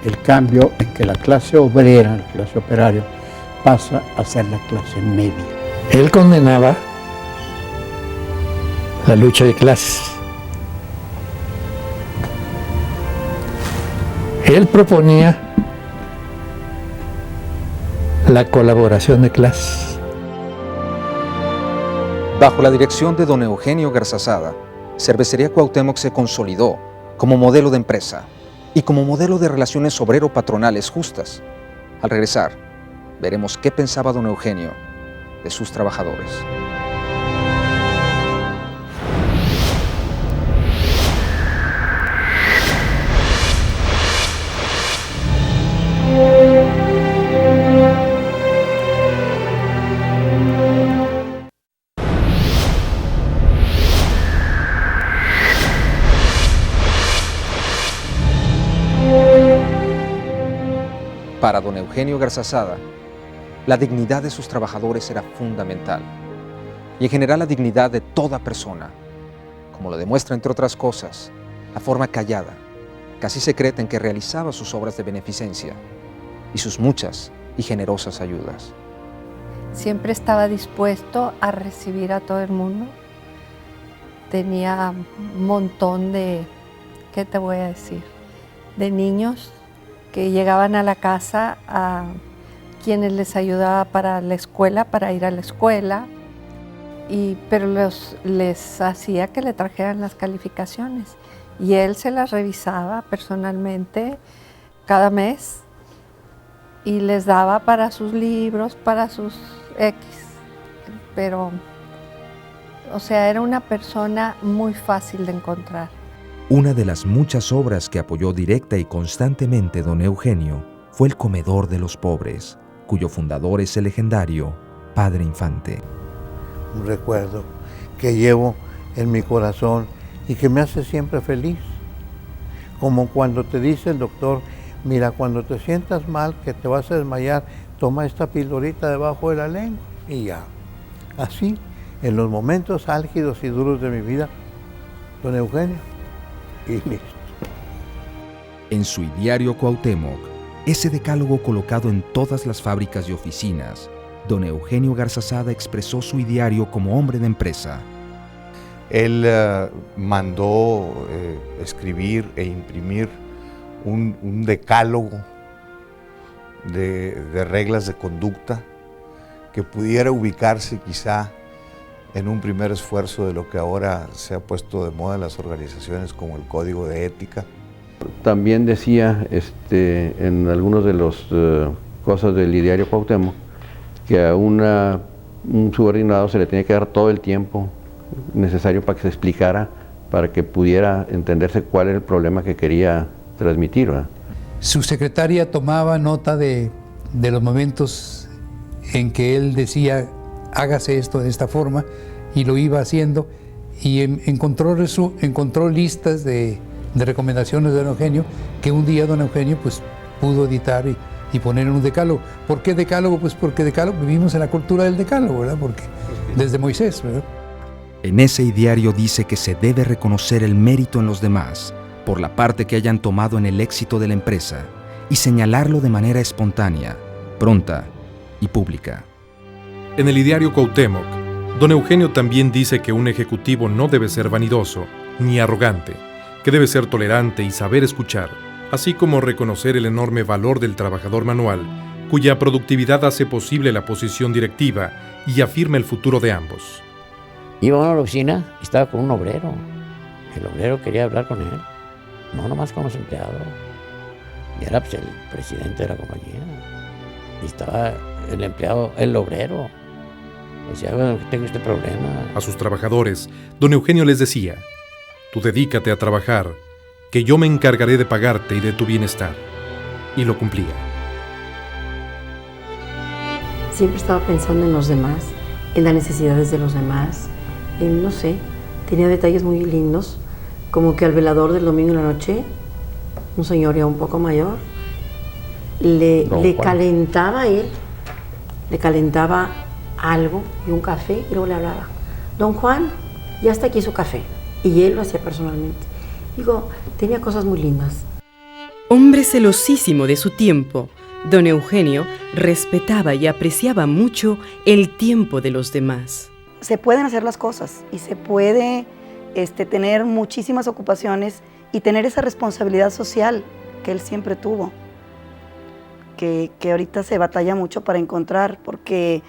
el cambio en que la clase obrera, la clase operaria, pasa a ser la clase media. Él condenaba la lucha de clases. Él proponía la colaboración de clases. Bajo la dirección de don Eugenio Garzazada, Cervecería Cuauhtémoc se consolidó como modelo de empresa y como modelo de relaciones obrero-patronales justas. Al regresar, veremos qué pensaba don Eugenio de sus trabajadores. Para don Eugenio Garzazada, la dignidad de sus trabajadores era fundamental, y en general la dignidad de toda persona, como lo demuestra, entre otras cosas, la forma callada, casi secreta en que realizaba sus obras de beneficencia y sus muchas y generosas ayudas. Siempre estaba dispuesto a recibir a todo el mundo. Tenía un montón de, ¿qué te voy a decir?, de niños que llegaban a la casa, a quienes les ayudaba para la escuela, para ir a la escuela, pero les hacía que le trajeran las calificaciones y él se las revisaba personalmente cada mes y les daba para sus libros, para sus X, pero, o sea, era una persona muy fácil de encontrar. Una de las muchas obras que apoyó directa y constantemente don Eugenio fue el Comedor de los Pobres, cuyo fundador es el legendario Padre Infante. Un recuerdo que llevo en mi corazón y que me hace siempre feliz. Como cuando te dice el doctor, mira, cuando te sientas mal, que te vas a desmayar, toma esta pildorita debajo de la lengua y ya. Así, en los momentos álgidos y duros de mi vida, don Eugenio, y listo. En su Ideario Cuauhtémoc, ese decálogo colocado en todas las fábricas y oficinas, don Eugenio Garzazada expresó su ideario como hombre de empresa. Él mandó escribir e imprimir un decálogo de reglas de conducta que pudiera ubicarse quizá en un primer esfuerzo de lo que ahora se ha puesto de moda en las organizaciones como el Código de Ética. También decía en algunos de los cosas del Ideario Cuauhtémoc que a un subordinado se le tenía que dar todo el tiempo necesario para que se explicara, para que pudiera entenderse cuál era el problema que quería transmitir, ¿verdad? Su secretaria tomaba nota de los momentos en que él decía, hágase esto de esta forma, y lo iba haciendo, y encontró listas de recomendaciones de don Eugenio, que un día don Eugenio pues, pudo editar y poner en un decálogo. ¿Por qué decálogo? Pues porque decálogo, vivimos en la cultura del decálogo, ¿verdad? Porque desde Moisés, ¿verdad? En ese ideario dice que se debe reconocer el mérito en los demás por la parte que hayan tomado en el éxito de la empresa y señalarlo de manera espontánea, pronta y pública. En el Ideario Cuauhtémoc, don Eugenio también dice que un ejecutivo no debe ser vanidoso ni arrogante, que debe ser tolerante y saber escuchar, así como reconocer el enorme valor del trabajador manual, cuya productividad hace posible la posición directiva y afirma el futuro de ambos. Iba a la oficina y estaba con un obrero. El obrero quería hablar con él, no nomás con los empleados. Y era pues, el presidente de la compañía. Y estaba el empleado, el obrero. Decía, bueno, tengo este problema. A sus trabajadores, don Eugenio les decía, tú dedícate a trabajar, que yo me encargaré de pagarte y de tu bienestar. Y lo cumplía. Siempre estaba pensando en los demás, en las necesidades de los demás, no sé, tenía detalles muy lindos, como que al velador del domingo en la noche, un señor ya un poco mayor, le calentaba algo y un café y luego le hablaba, don Juan, ya está aquí su café, y él lo hacía personalmente. Digo, tenía cosas muy lindas. Hombre celosísimo de su tiempo, don Eugenio respetaba y apreciaba mucho el tiempo de los demás. Se pueden hacer las cosas y se puede tener muchísimas ocupaciones y tener esa responsabilidad social que él siempre tuvo, que ahorita se batalla mucho para encontrar, porque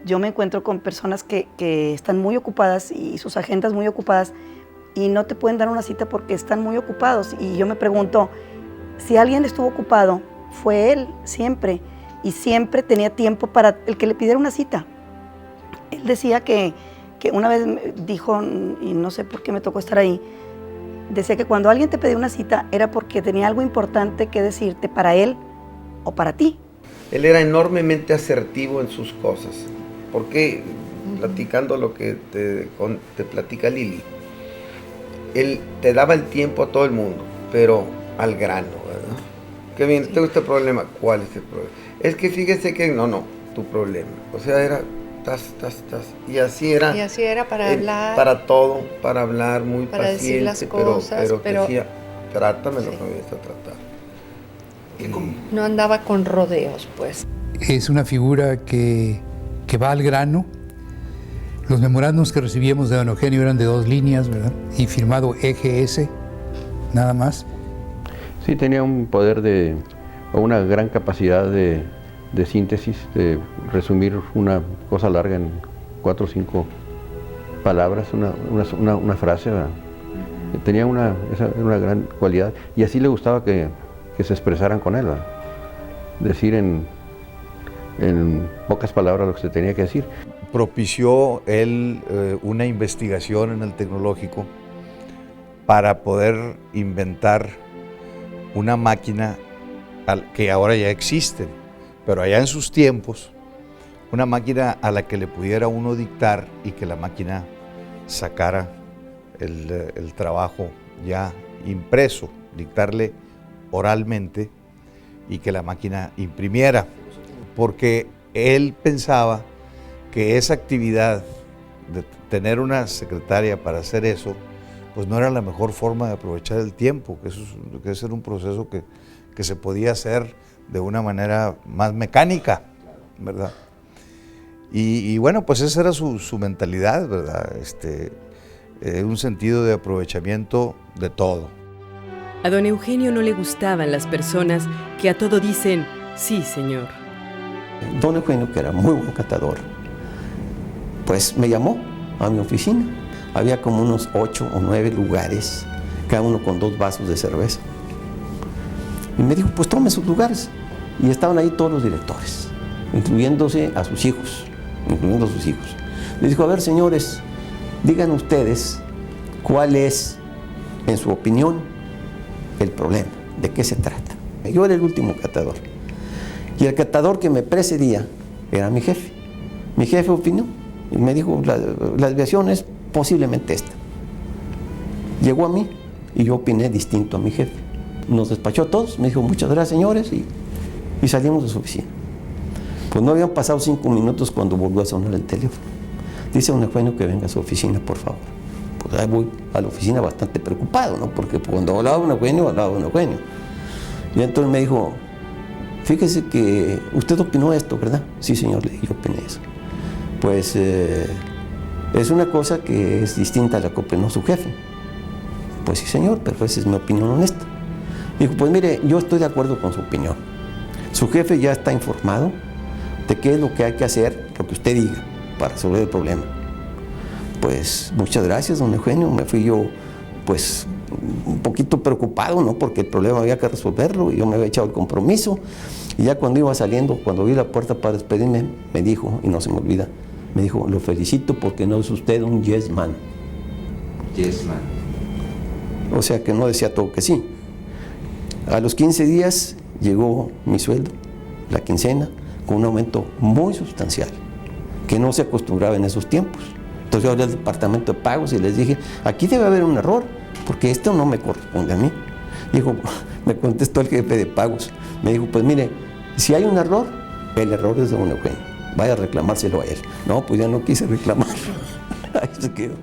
yo me encuentro con personas que están muy ocupadas y sus agendas muy ocupadas y no te pueden dar una cita porque están muy ocupados. Y yo me pregunto, si alguien estuvo ocupado, fue él siempre, y siempre tenía tiempo para el que le pidiera una cita. Él decía que una vez dijo, y no sé por qué me tocó estar ahí, decía que cuando alguien te pedía una cita era porque tenía algo importante que decirte para él o para ti. Él era enormemente asertivo en sus cosas, porque platicando lo que te platica Lili, él te daba el tiempo a todo el mundo, pero al grano, ¿verdad? qué bien, tengo este problema. ¿Cuál es el problema? Es que fíjese que, no, tu problema. O sea, era, y así era. Y así era para hablar. Para todo, para hablar, muy para paciente. Decir las cosas, pero decía, trátame lo que me vienes a tratar. No andaba con rodeos, pues. Es una figura que va al grano. Los memorándums que recibíamos de don Eugenio eran de 2 líneas, ¿verdad? Y firmado EGS, nada más. Sí, tenía un poder o una gran capacidad de síntesis, de resumir una cosa larga en 4 o 5 palabras, una frase, ¿verdad? Tenía una gran cualidad y así le gustaba que se expresaran con él, ¿verdad? Decir en pocas palabras lo que se tenía que decir. Propició él una investigación en el tecnológico para poder inventar una máquina que ahora ya existe, pero allá en sus tiempos, una máquina a la que le pudiera uno dictar y que la máquina sacara el trabajo ya impreso, dictarle oralmente y que la máquina imprimiera, porque él pensaba que esa actividad de tener una secretaria para hacer eso, pues no era la mejor forma de aprovechar el tiempo, que ese era un proceso que se podía hacer de una manera más mecánica, ¿verdad? Y bueno, pues esa era su mentalidad, ¿verdad? Un sentido de aprovechamiento de todo. A don Eugenio no le gustaban las personas que a todo dicen, sí, señor. Don Eugenio, que era muy buen catador, pues me llamó a mi oficina. Había como unos 8 o 9 lugares, cada uno con 2 vasos de cerveza. Y me dijo, pues tomen sus lugares. Y estaban ahí todos los directores, incluyendo a sus hijos. Les dijo, a ver, señores, digan ustedes cuál es, en su opinión, el problema, de qué se trata. Yo era el último catador. Y el catador que me precedía era mi jefe. Mi jefe opinó y me dijo, la desviación es posiblemente esta. Llegó a mí y yo opiné distinto a mi jefe. Nos despachó a todos, me dijo, muchas gracias, señores, y salimos de su oficina. Pues no habían pasado 5 minutos cuando volvió a sonar el teléfono. Dice don Eugenio que venga a su oficina, por favor. Pues ahí voy a la oficina bastante preocupado, ¿no? Porque cuando hablaba don Eugenio, hablaba don Eugenio. Y entonces me dijo, fíjese que usted opinó esto, ¿verdad? Sí, señor, yo opiné eso. Pues es una cosa que es distinta a la que opinó su jefe. Pues sí, señor, pero esa es mi opinión honesta. Dijo, pues mire, yo estoy de acuerdo con su opinión. Su jefe ya está informado de qué es lo que hay que hacer, lo que usted diga, para resolver el problema. Pues muchas gracias, don Eugenio. Me fui yo, pues, un poquito preocupado, ¿no? Porque el problema había que resolverlo y yo me había echado el compromiso. Y ya cuando iba saliendo, cuando abrí la puerta para despedirme, me dijo, y no se me olvida, me dijo, lo felicito porque no es usted un yes man. Yes man. O sea que no decía todo que sí. A los 15 días llegó mi sueldo, la quincena, con un aumento muy sustancial, que no se acostumbraba en esos tiempos. Entonces yo hablé al departamento de pagos y les dije, aquí debe haber un error, porque esto no me corresponde a mí. Dijo, me contestó el jefe de pagos, me dijo, pues mire, si hay un error, el error es de don Eugenio, vaya a reclamárselo a él. No, pues ya no quise reclamar, ahí se quedó.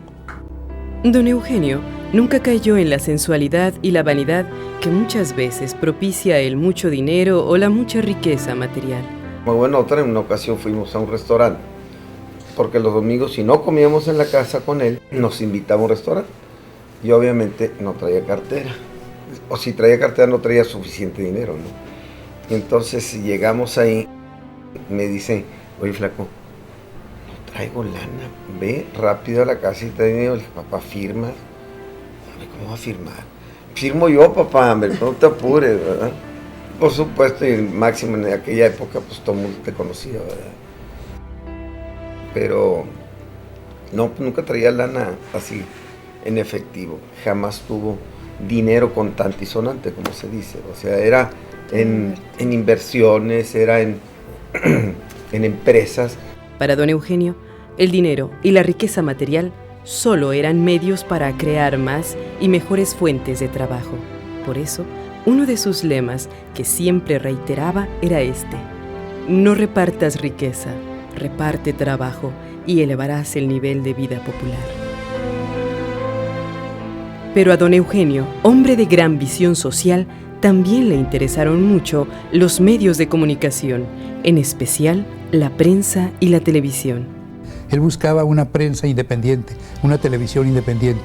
Don Eugenio nunca cayó en la sensualidad y la vanidad que muchas veces propicia el mucho dinero o la mucha riqueza material. Bueno, en una ocasión fuimos a un restaurante, porque los domingos, si no comíamos en la casa con él, nos invitaba a un restaurante. Y obviamente no traía cartera, o si traía cartera no traía suficiente dinero, ¿no? Entonces si llegamos ahí, me dice, oye flaco, no traigo lana, ve rápido a la casa y trae dinero. Le dije, papá, ¿firmas? ¿Cómo va a firmar? Firmo yo, papá, hombre, no te apures, ¿verdad? Por supuesto, y máximo en aquella época, pues todo el mundo te conocía, ¿verdad? Pero no, nunca traía lana así en efectivo, jamás tuvo dinero contante y sonante, como se dice, o sea, era en inversiones, era en empresas. Para don Eugenio, el dinero y la riqueza material solo eran medios para crear más y mejores fuentes de trabajo. Por eso, Uno de sus lemas, que siempre reiteraba, era este: no repartas riqueza, reparte trabajo y elevarás el nivel de vida popular. Pero a don Eugenio, hombre de gran visión social, también le interesaron mucho los medios de comunicación, en especial la prensa y la televisión. Él buscaba una prensa independiente, una televisión independiente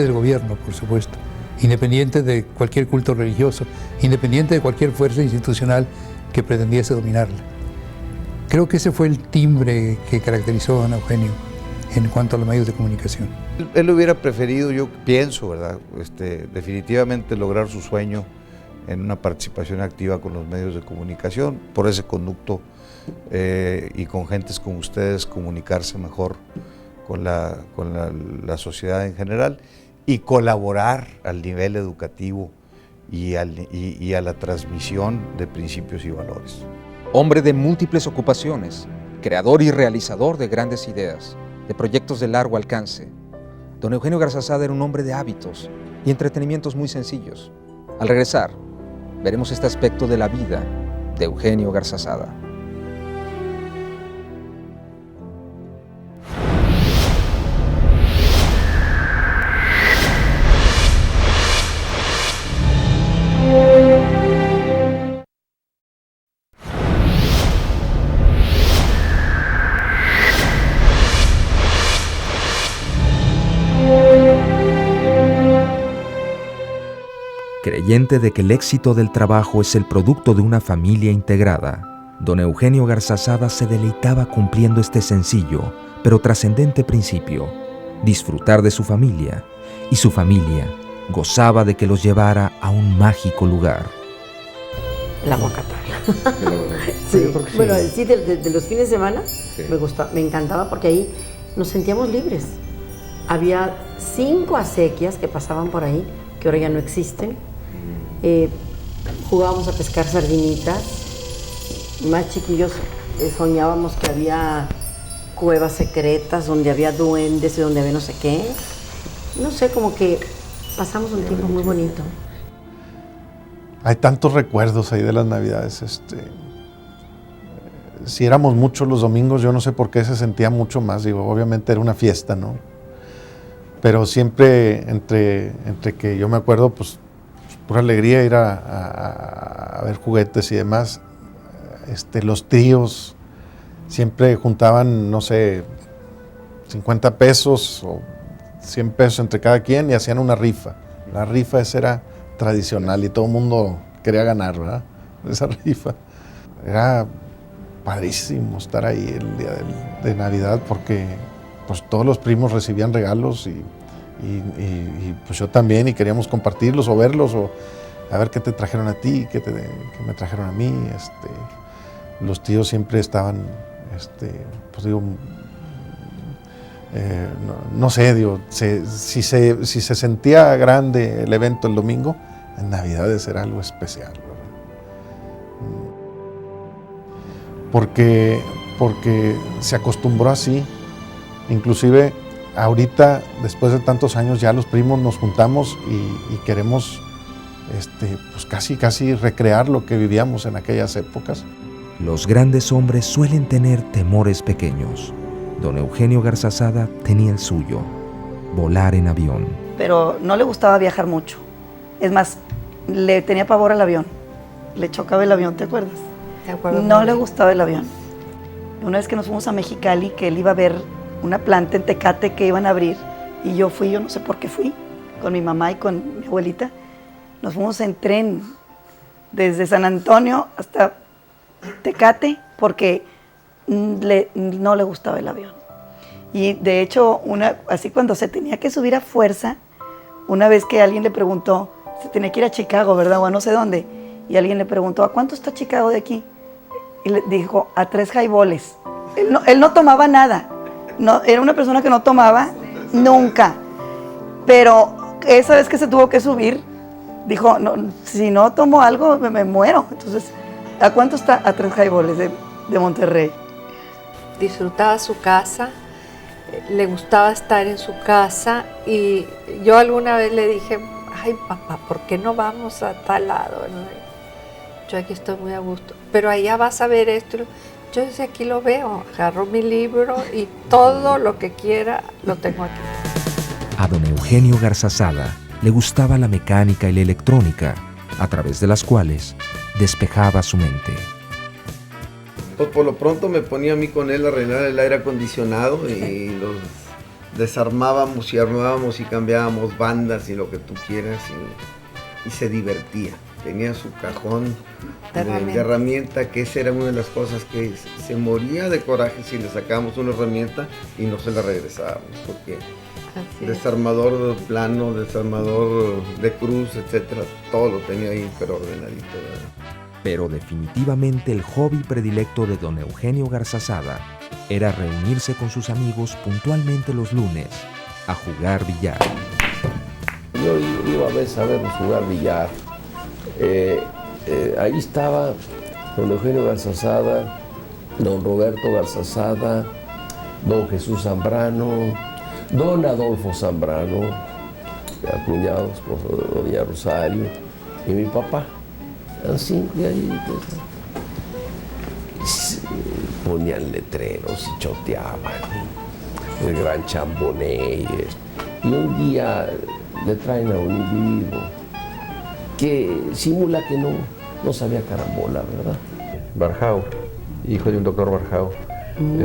del gobierno, por supuesto, independiente de cualquier culto religioso, independiente de cualquier fuerza institucional que pretendiese dominarla. Creo que ese fue el timbre que caracterizó a don Eugenio en cuanto a los medios de comunicación. Él hubiera preferido, yo pienso, ¿verdad? Definitivamente lograr su sueño en una participación activa con los medios de comunicación, por ese conducto y con gentes como ustedes comunicarse mejor con la sociedad en general y colaborar al nivel educativo y a la transmisión de principios y valores. Hombre de múltiples ocupaciones, creador y realizador de grandes ideas, de proyectos de largo alcance, don Eugenio Garzazada era un hombre de hábitos y entretenimientos muy sencillos. Al regresar, veremos este aspecto de la vida de Eugenio Garzazada. Creyente de que el éxito del trabajo es el producto de una familia integrada, don Eugenio Garzazada se deleitaba cumpliendo este sencillo pero trascendente principio: disfrutar de su familia, y su familia gozaba de que los llevara a un mágico lugar. El aguacatario. Sí, bueno, sí, de los fines de semana me encantaba porque ahí nos sentíamos libres. Había 5 acequias que pasaban por ahí, que ahora ya no existen. Jugábamos a pescar sardinitas. Más chiquillos soñábamos que había cuevas secretas donde había duendes y donde había no sé qué. No sé, como que pasamos un tiempo muy bonito. Hay tantos recuerdos ahí de las Navidades. Si éramos muchos los domingos, yo no sé por qué se sentía mucho más. Digo, obviamente era una fiesta, ¿no? Pero siempre entre que yo me acuerdo, pues pura alegría ir a ver juguetes y demás. Los tíos siempre juntaban, no sé, 50 pesos o 100 pesos entre cada quien y hacían una rifa. La rifa esa era tradicional y todo el mundo quería ganar, ¿verdad? Esa rifa. Era padrísimo estar ahí el día de Navidad porque pues todos los primos recibían regalos y pues yo también, y queríamos compartirlos o verlos o a ver qué te trajeron a ti, qué me trajeron a mí. Los tíos siempre estaban, pues digo, no sé, digo, si se sentía grande el evento el domingo, en Navidades era algo especial, porque se acostumbró así. Inclusive ahorita, después de tantos años, ya los primos nos juntamos y queremos pues casi recrear lo que vivíamos en aquellas épocas. Los grandes hombres suelen tener temores pequeños. Don Eugenio Garzazada tenía el suyo: volar en avión. Pero no le gustaba viajar mucho. Es más, le tenía pavor al avión. Le chocaba el avión, ¿te acuerdas? ¿Te acuerdas? No le gustaba el avión. Una vez que nos fuimos a Mexicali, que él iba a ver una planta en Tecate que iban a abrir, y yo no sé por qué fui, con mi mamá y con mi abuelita. Nos fuimos en tren desde San Antonio hasta Tecate porque no le gustaba el avión. Y de hecho, así cuando se tenía que subir a fuerza, una vez que alguien le preguntó, se tenía que ir a Chicago, ¿verdad? O a no sé dónde, y alguien le preguntó, ¿a cuánto está Chicago de aquí? Y le dijo, a 3 highballs. Él no tomaba nada. No, era una persona que no tomaba nunca. Pero esa vez que se tuvo que subir, dijo, no, si no tomo algo, me muero. Entonces, ¿a cuánto está? A 3 highballs de Monterrey. Disfrutaba su casa, le gustaba estar en su casa, y yo alguna vez le dije, ay papá, ¿por qué no vamos a tal lado? Yo aquí estoy muy a gusto, pero allá vas a ver esto. Yo desde aquí lo veo, agarro mi libro y todo lo que quiera lo tengo aquí. A don Eugenio Garzazada le gustaba la mecánica y la electrónica, a través de las cuales despejaba su mente. Pues por lo pronto me ponía a mí con él a arreglar el aire acondicionado y los desarmábamos y armábamos y cambiábamos bandas y lo que tú quieras y se divertía. Tenía su cajón de herramienta, que esa era una de las cosas que se moría de coraje si le sacábamos una herramienta y no se la regresábamos, porque desarmador plano, desarmador de cruz, etcétera, todo lo tenía ahí pero ordenadito, ¿verdad? Pero definitivamente el hobby predilecto de don Eugenio Garzazada era reunirse con sus amigos puntualmente los lunes a jugar billar. Yo iba a veces a verlos jugar billar. Ahí estaba don Eugenio Garzazada, don Roberto Garzazada, don Jesús Zambrano, don Adolfo Zambrano, cuñado, esposo de doña Rosario, y mi papá. Así, y ahí pues, ponían letreros y choteaban, el gran Chambonet. Y un día le traen a un individuo que simula que no sabía carambola, ¿verdad? Barjao, hijo de un doctor Barjao,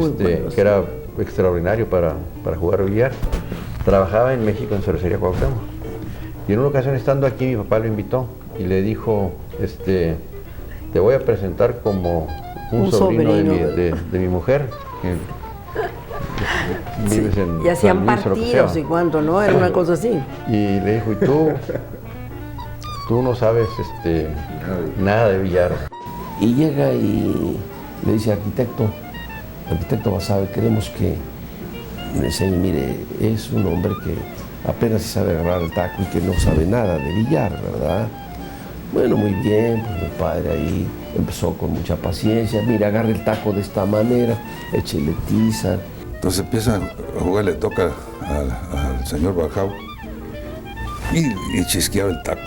que era extraordinario para jugar billar. Trabajaba en México en Cervecería Cuauhtémoc. Y en una ocasión, estando aquí, mi papá lo invitó y le dijo, te voy a presentar como un sobrino de mi mujer. Vives en y hacían San Luis, partidos y cuánto, ¿no? Era una cosa así. Y le dijo, ¿y tú no sabes nada de billar? Y llega y le dice, arquitecto Basabe, queremos que me enseñe. Mire, es un hombre que apenas sabe agarrar el taco y que no sabe nada de billar, ¿verdad? Bueno, muy bien, pues mi padre ahí empezó con mucha paciencia. Mira, agarra el taco de esta manera, échele tiza. Entonces empieza a jugar, le toca al señor Barjao y chisqueaba el taco.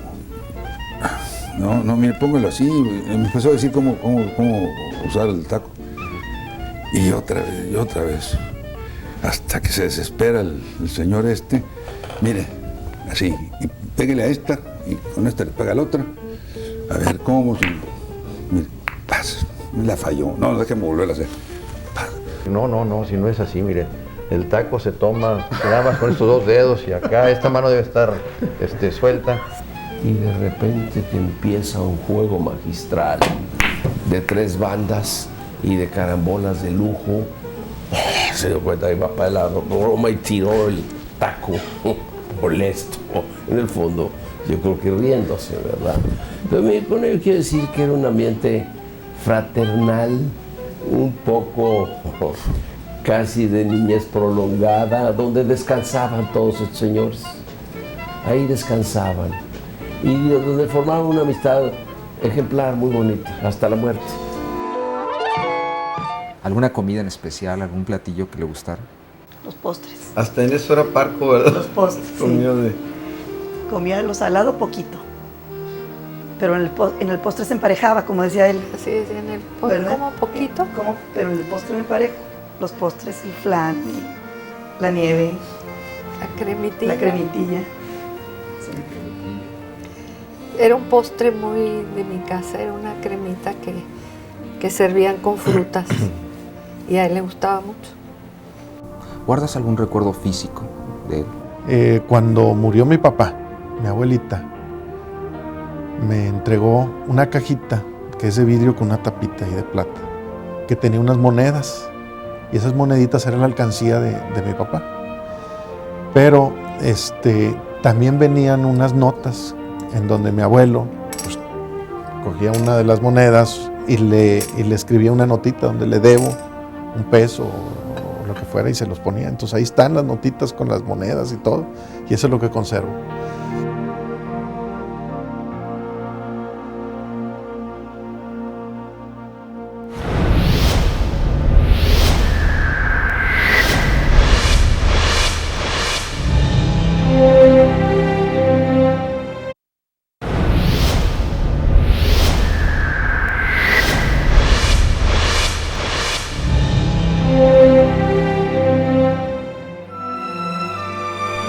No, mire, póngalo así. Me empezó a decir cómo usar el taco. Y otra vez, hasta que se desespera el señor mire, así, y pégale a esta, y con esta le pega a la otra. A ver, ¿cómo? Mire, la falló. No, déjeme volver a hacer. No, si no es así, mire. El taco se toma nada más con estos dos dedos y acá esta mano debe estar suelta. Y de repente te empieza un juego magistral de 3 bandas y de carambolas de lujo. Se dio cuenta mi papá de la broma y tiró el taco molesto en el fondo. Yo creo que riéndose, ¿verdad? Pero con ello quiero decir que era un ambiente fraternal, un poco casi de niñez prolongada, donde descansaban todos estos señores. Ahí descansaban. Y donde formaban una amistad ejemplar, muy bonita, hasta la muerte. ¿Alguna comida en especial, algún platillo que le gustara? Los postres. Hasta en eso era parco, ¿verdad? Los postres, Comía lo salado poquito. Pero en el postre se emparejaba, como decía él. Sí, en el postre, ¿como poquito? Pero en el postre me emparejo. Los postres, el flan, la nieve. La cremitilla. La cremitilla. Era un postre muy de mi casa, era una cremita que servían con frutas y a él le gustaba mucho. ¿Guardas algún recuerdo físico de él? Cuando murió mi papá, mi abuelita, me entregó una cajita que es de vidrio con una tapita y de plata, que tenía unas monedas, y esas moneditas eran la alcancía de mi papá. Pero también venían unas notas en donde mi abuelo pues, cogía una de las monedas y le escribía una notita donde le debo un peso o lo que fuera y se los ponía. Entonces ahí están las notitas con las monedas y todo, y eso es lo que conservo.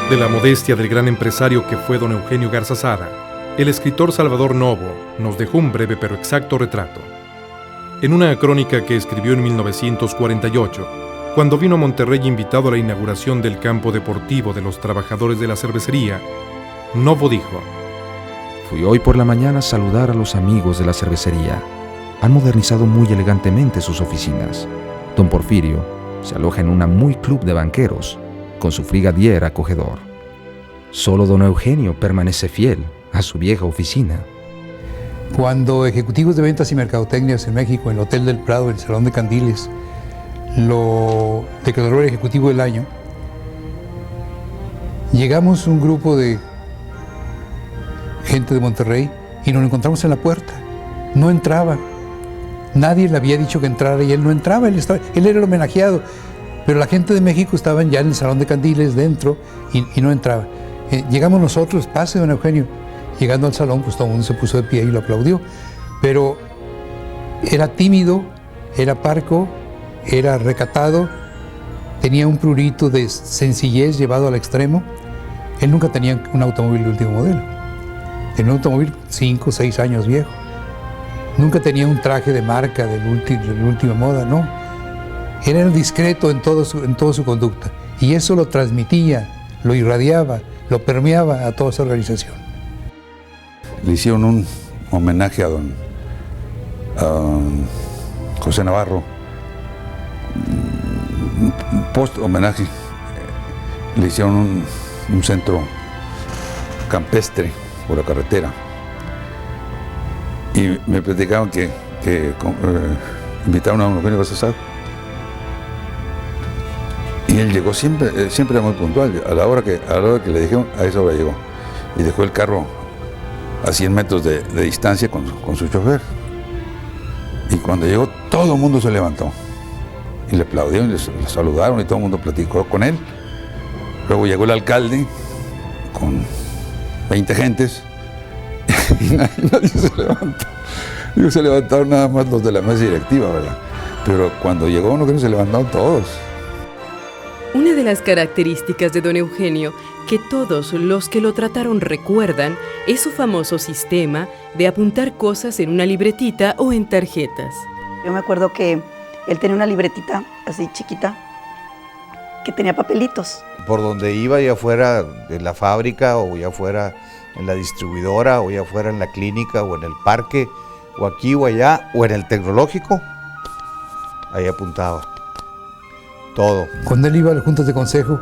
De la modestia del gran empresario que fue don Eugenio Garzazada, el escritor Salvador Novo nos dejó un breve pero exacto retrato. En una crónica que escribió en 1948, cuando vino a Monterrey invitado a la inauguración del campo deportivo de los trabajadores de la cervecería, Novo dijo: Fui hoy por la mañana a saludar a los amigos de la cervecería. Han modernizado muy elegantemente sus oficinas. Don Porfirio se aloja en una muy club de banqueros, con su frigadier acogedor. Solo don Eugenio permanece fiel a su vieja oficina. Cuando ejecutivos de ventas y mercadotecnias en México, en el Hotel del Prado, en el Salón de Candiles, lo declaró el ejecutivo del año, llegamos un grupo de gente de Monterrey y nos lo encontramos en la puerta. No entraba. Nadie le había dicho que entrara y él no entraba. Él era el homenajeado. Pero la gente de México estaba ya en el Salón de Candiles dentro y no entraba. Llegamos nosotros, pase don Eugenio. Llegando al salón, pues todo el mundo se puso de pie y lo aplaudió. Pero era tímido, era parco, era recatado, tenía un prurito de sencillez llevado al extremo. Él nunca tenía un automóvil de último modelo. Tenía un automóvil 5 o 6 años viejo. Nunca tenía un traje de marca de la última moda, no. Era discreto en toda su conducta. Y eso lo transmitía, lo irradiaba, lo permeaba a toda esa organización. Le hicieron un homenaje a don José Navarro, un post-homenaje. Le hicieron un centro campestre por la carretera. Y me platicaban que invitaron a don Eugenio Garzazada. Y él llegó siempre era muy puntual. A la hora que le dijeron, a esa hora llegó. Y dejó el carro a 100 metros de distancia con su chofer. Y cuando llegó, todo el mundo se levantó. Y le aplaudieron, le saludaron y todo el mundo platicó con él. Luego llegó el alcalde con 20 gentes y nadie se levantó. Digo, se levantaron nada más los de la mesa directiva, ¿verdad? Pero cuando llegó uno que se levantaron todos. Una de las características de don Eugenio que todos los que lo trataron recuerdan es su famoso sistema de apuntar cosas en una libretita o en tarjetas. Yo me acuerdo que él tenía una libretita así chiquita que tenía papelitos. Por donde iba, ya fuera de la fábrica o ya fuera en la distribuidora o ya fuera en la clínica o en el parque o aquí o allá o en el tecnológico, ahí apuntaba todo. Cuando él iba a las juntas de consejo,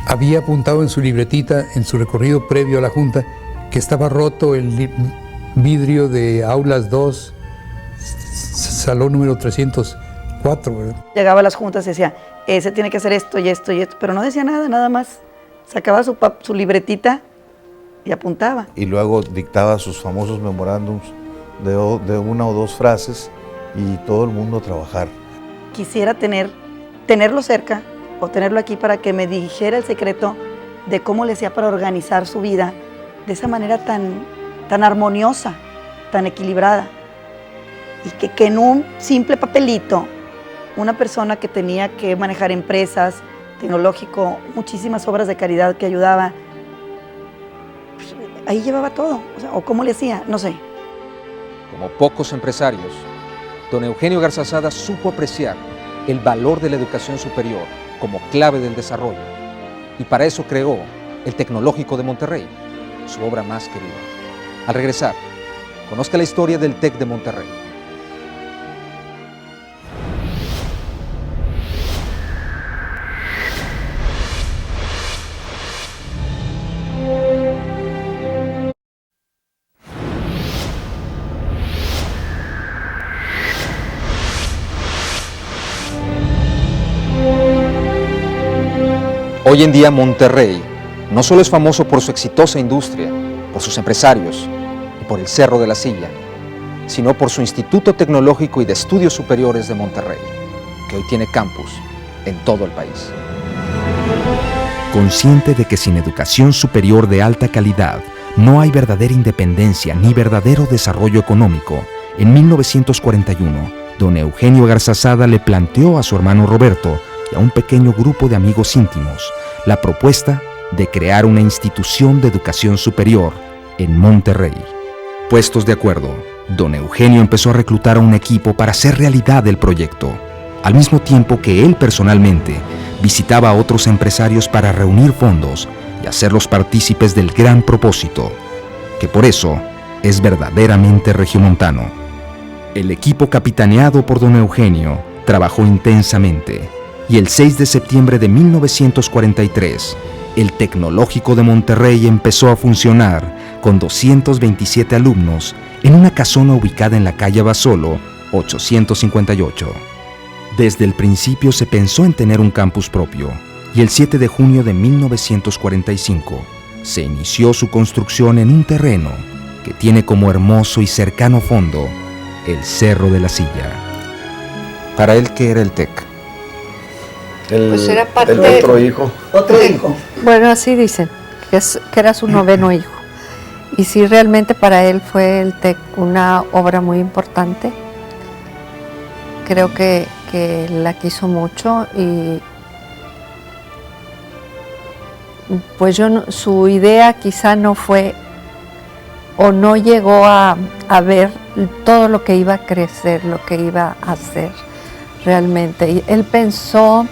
había apuntado en su libretita, en su recorrido previo a la junta, que estaba roto el vidrio de aulas 2, salón número 304. ¿verdad? Llegaba a las juntas y decía, ese tiene que hacer esto y esto y esto, pero no decía nada, nada más. Sacaba su libretita y apuntaba. Y luego dictaba sus famosos memorándums de una o dos frases y todo el mundo a trabajar. Quisiera tenerlo cerca o tenerlo aquí para que me dijera el secreto de cómo le hacía para organizar su vida de esa manera tan armoniosa, tan equilibrada. Y que en un simple papelito, una persona que tenía que manejar empresas, tecnológico, muchísimas obras de caridad que ayudaba, pues, ahí llevaba todo. O cómo le hacía, no sé. Como pocos empresarios, don Eugenio Garzazada supo apreciar el valor de la educación superior como clave del desarrollo y para eso creó el Tecnológico de Monterrey, su obra más querida. Al regresar, conozca la historia del TEC de Monterrey. Hoy en día Monterrey no solo es famoso por su exitosa industria, por sus empresarios y por el Cerro de la Silla, sino por su Instituto Tecnológico y de Estudios Superiores de Monterrey, que hoy tiene campus en todo el país. Consciente de que sin educación superior de alta calidad no hay verdadera independencia ni verdadero desarrollo económico, en 1941, don Eugenio Garzazada le planteó a su hermano Roberto y a un pequeño grupo de amigos íntimos la propuesta de crear una institución de educación superior en Monterrey. Puestos de acuerdo, don Eugenio empezó a reclutar a un equipo para hacer realidad el proyecto, al mismo tiempo que él personalmente visitaba a otros empresarios para reunir fondos y hacerlos partícipes del gran propósito, que por eso es verdaderamente regiomontano. El equipo capitaneado por don Eugenio trabajó intensamente y el 6 de septiembre de 1943, el Tecnológico de Monterrey empezó a funcionar con 227 alumnos en una casona ubicada en la calle Basolo, 858. Desde el principio se pensó en tener un campus propio y el 7 de junio de 1945 se inició su construcción en un terreno que tiene como hermoso y cercano fondo el Cerro de la Silla. Para él, ¿qué era el TEC? Pues era parte el otro hijo. Otro hijo. Bueno, así dicen, que era su noveno hijo. Y sí, realmente para él fue el TEC una obra muy importante. Creo que la quiso mucho y pues su idea quizá no fue o no llegó a ver todo lo que iba a crecer, lo que iba a hacer realmente. Y él pensó,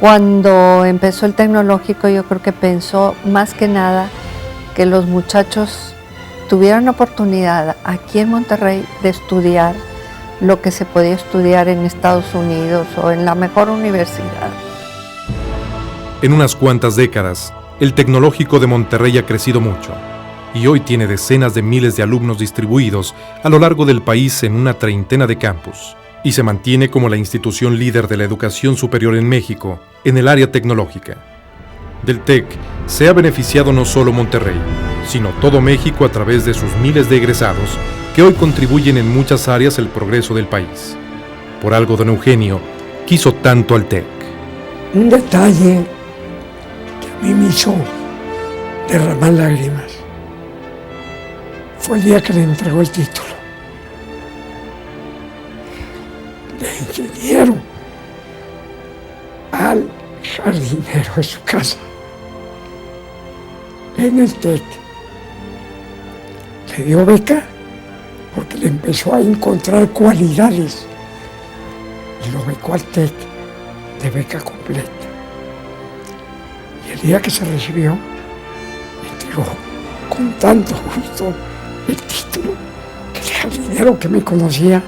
cuando empezó el tecnológico, yo creo que pensó más que nada que los muchachos tuvieran oportunidad aquí en Monterrey de estudiar lo que se podía estudiar en Estados Unidos o en la mejor universidad. En unas cuantas décadas, el Tecnológico de Monterrey ha crecido mucho y hoy tiene decenas de miles de alumnos distribuidos a lo largo del país en una treintena de campus y se mantiene como la institución líder de la educación superior en México en el área tecnológica. Del TEC se ha beneficiado no solo Monterrey, sino todo México a través de sus miles de egresados que hoy contribuyen en muchas áreas al progreso del país. Por algo don Eugenio quiso tanto al TEC. Un detalle que a mí me hizo derramar lágrimas fue el día que le entregó el título de ingeniero al jardinero de su casa en el TEC. Le dio beca porque le empezó a encontrar cualidades y lo becó al TEC de beca completa. Y el día que se recibió, entregó con tanto gusto el título que el jardinero que me conocía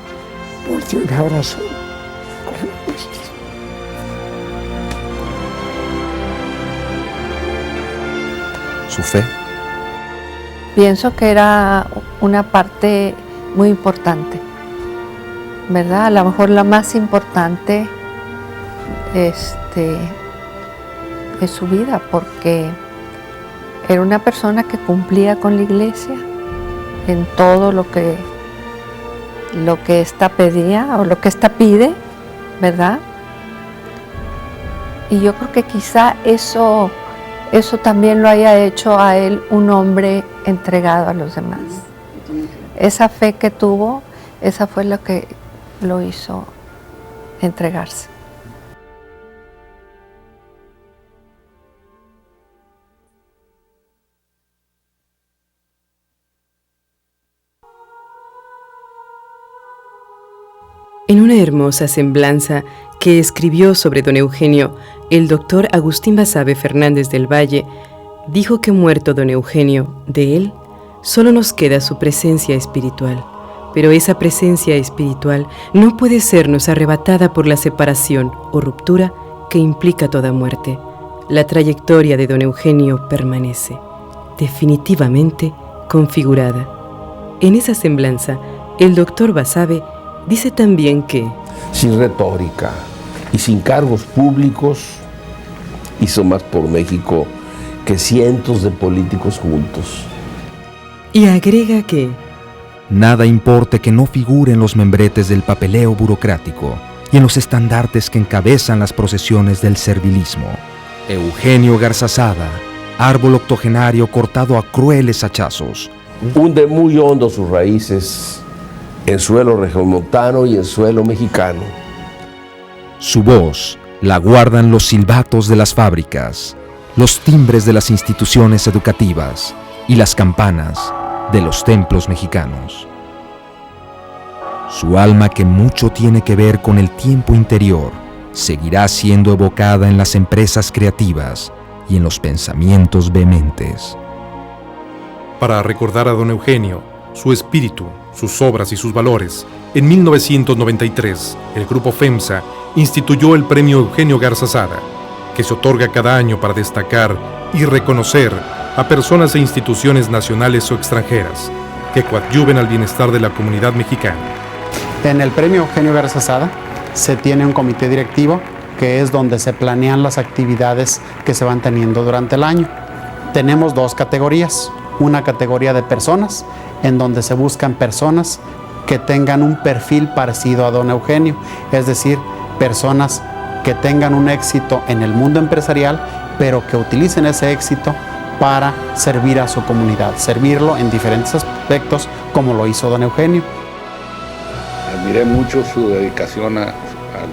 volteó y me abrazó. ¿Su fe? Pienso que era una parte muy importante, ¿verdad? A lo mejor la más importante de su vida, porque era una persona que cumplía con la iglesia en todo lo que ésta pedía o lo que ésta pide, ¿verdad? Y yo creo que quizá eso también lo haya hecho a él un hombre entregado a los demás. Esa fe que tuvo, esa fue lo que lo hizo entregarse. En una hermosa semblanza que escribió sobre don Eugenio, el doctor Agustín Basabe Fernández del Valle dijo que muerto don Eugenio, de él solo nos queda su presencia espiritual, pero esa presencia espiritual no puede sernos arrebatada por la separación o ruptura que implica toda muerte. La trayectoria de don Eugenio permanece, definitivamente configurada. En esa semblanza, el doctor Basabe dice también que, sin retórica y sin cargos públicos, hizo más por México que cientos de políticos juntos. Y agrega que, nada importe que no figure en los membretes del papeleo burocrático y en los estandartes que encabezan las procesiones del servilismo. Eugenio Garzazada, árbol octogenario cortado a crueles hachazos, hunde muy hondo sus raíces en suelo regiomontano y en suelo mexicano. Su voz La guardan los silbatos de las fábricas, los timbres de las instituciones educativas y las campanas de los templos mexicanos. Su alma, que mucho tiene que ver con el tiempo interior, seguirá siendo evocada en las empresas creativas y en los pensamientos vehementes. Para recordar a don Eugenio, su espíritu, sus obras y sus valores, en 1993, el Grupo FEMSA instituyó el Premio Eugenio Garzazada, que se otorga cada año para destacar y reconocer a personas e instituciones nacionales o extranjeras que coadyuven al bienestar de la comunidad mexicana. En el Premio Eugenio Garzazada se tiene un comité directivo que es donde se planean las actividades que se van teniendo durante el año. Tenemos dos categorías, una categoría de personas, en donde se buscan personas que tengan un perfil parecido a don Eugenio, es decir, personas que tengan un éxito en el mundo empresarial, pero que utilicen ese éxito para servir a su comunidad, servirlo en diferentes aspectos, como lo hizo don Eugenio. Admiré mucho su dedicación a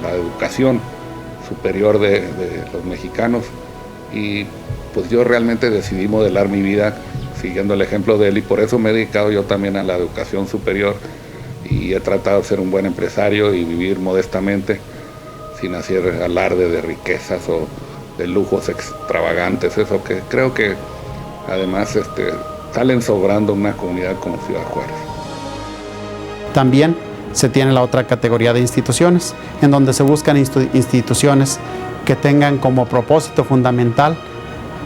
la educación superior de los mexicanos y pues yo realmente decidí modelar mi vida siguiendo el ejemplo de él y por eso me he dedicado yo también a la educación superior y he tratado de ser un buen empresario y vivir modestamente sin hacer alarde de riquezas o de lujos extravagantes, eso que creo que además salen sobrando una comunidad como Ciudad Juárez. También se tiene la otra categoría de instituciones, en donde se buscan instituciones que tengan como propósito fundamental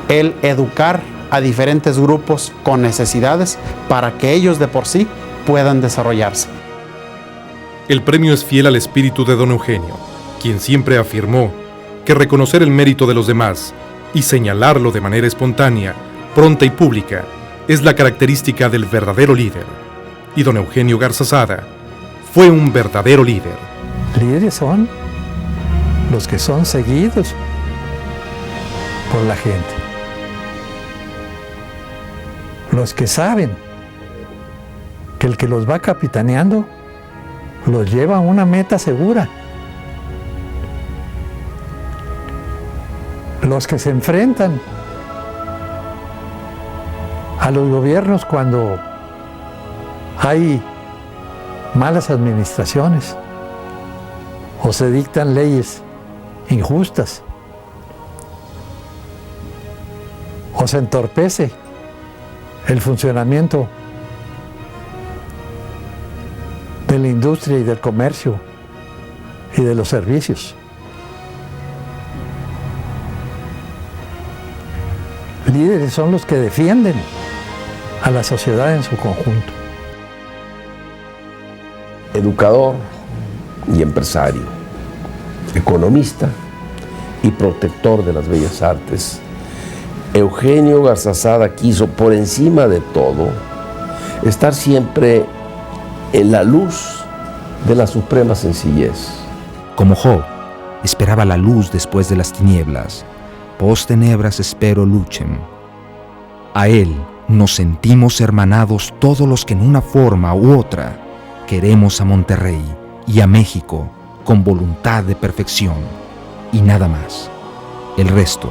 el educar a diferentes grupos con necesidades para que ellos de por sí puedan desarrollarse. El premio es fiel al espíritu de don Eugenio, quien siempre afirmó que reconocer el mérito de los demás y señalarlo de manera espontánea, pronta y pública es la característica del verdadero líder. Y don Eugenio Garzazada fue un verdadero líder. Líderes son los que son seguidos por la gente, los que saben que el que los va capitaneando los lleva a una meta segura, los que se enfrentan a los gobiernos cuando hay malas administraciones o se dictan leyes injustas o se entorpece el funcionamiento de la industria y del comercio y de los servicios. Líderes son los que defienden a la sociedad en su conjunto. Educador y empresario, economista y protector de las bellas artes, Eugenio Garzazada quiso, por encima de todo, estar siempre en la luz de la suprema sencillez. Como Job, esperaba la luz después de las tinieblas. Post tenebras espero luchem. A él nos sentimos hermanados todos los que en una forma u otra queremos a Monterrey y a México con voluntad de perfección y nada más. El resto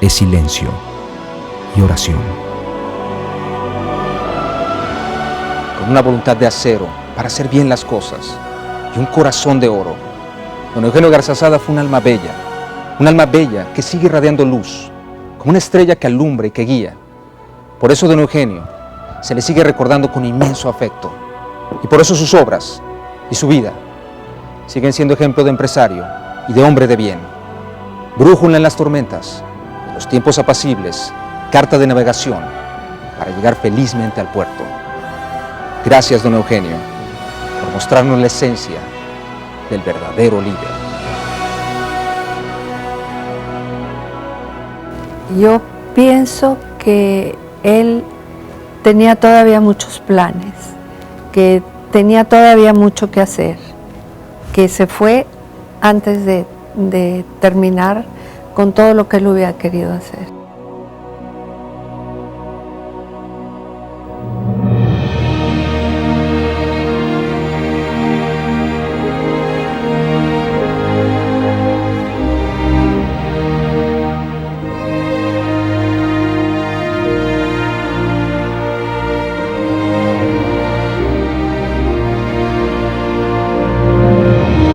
es silencio y oración. Con una voluntad de acero para hacer bien las cosas y un corazón de oro, don Eugenio Garzazada fue un alma bella que sigue irradiando luz, como una estrella que alumbra y que guía. Por eso don Eugenio se le sigue recordando con inmenso afecto y por eso sus obras y su vida siguen siendo ejemplo de empresario y de hombre de bien. Brújula en las tormentas, en los tiempos apacibles, carta de navegación para llegar felizmente al puerto. Gracias, don Eugenio, por mostrarnos la esencia del verdadero líder. Yo pienso que él tenía todavía muchos planes, que tenía todavía mucho que hacer, que se fue antes de terminar con todo lo que él hubiera querido hacer.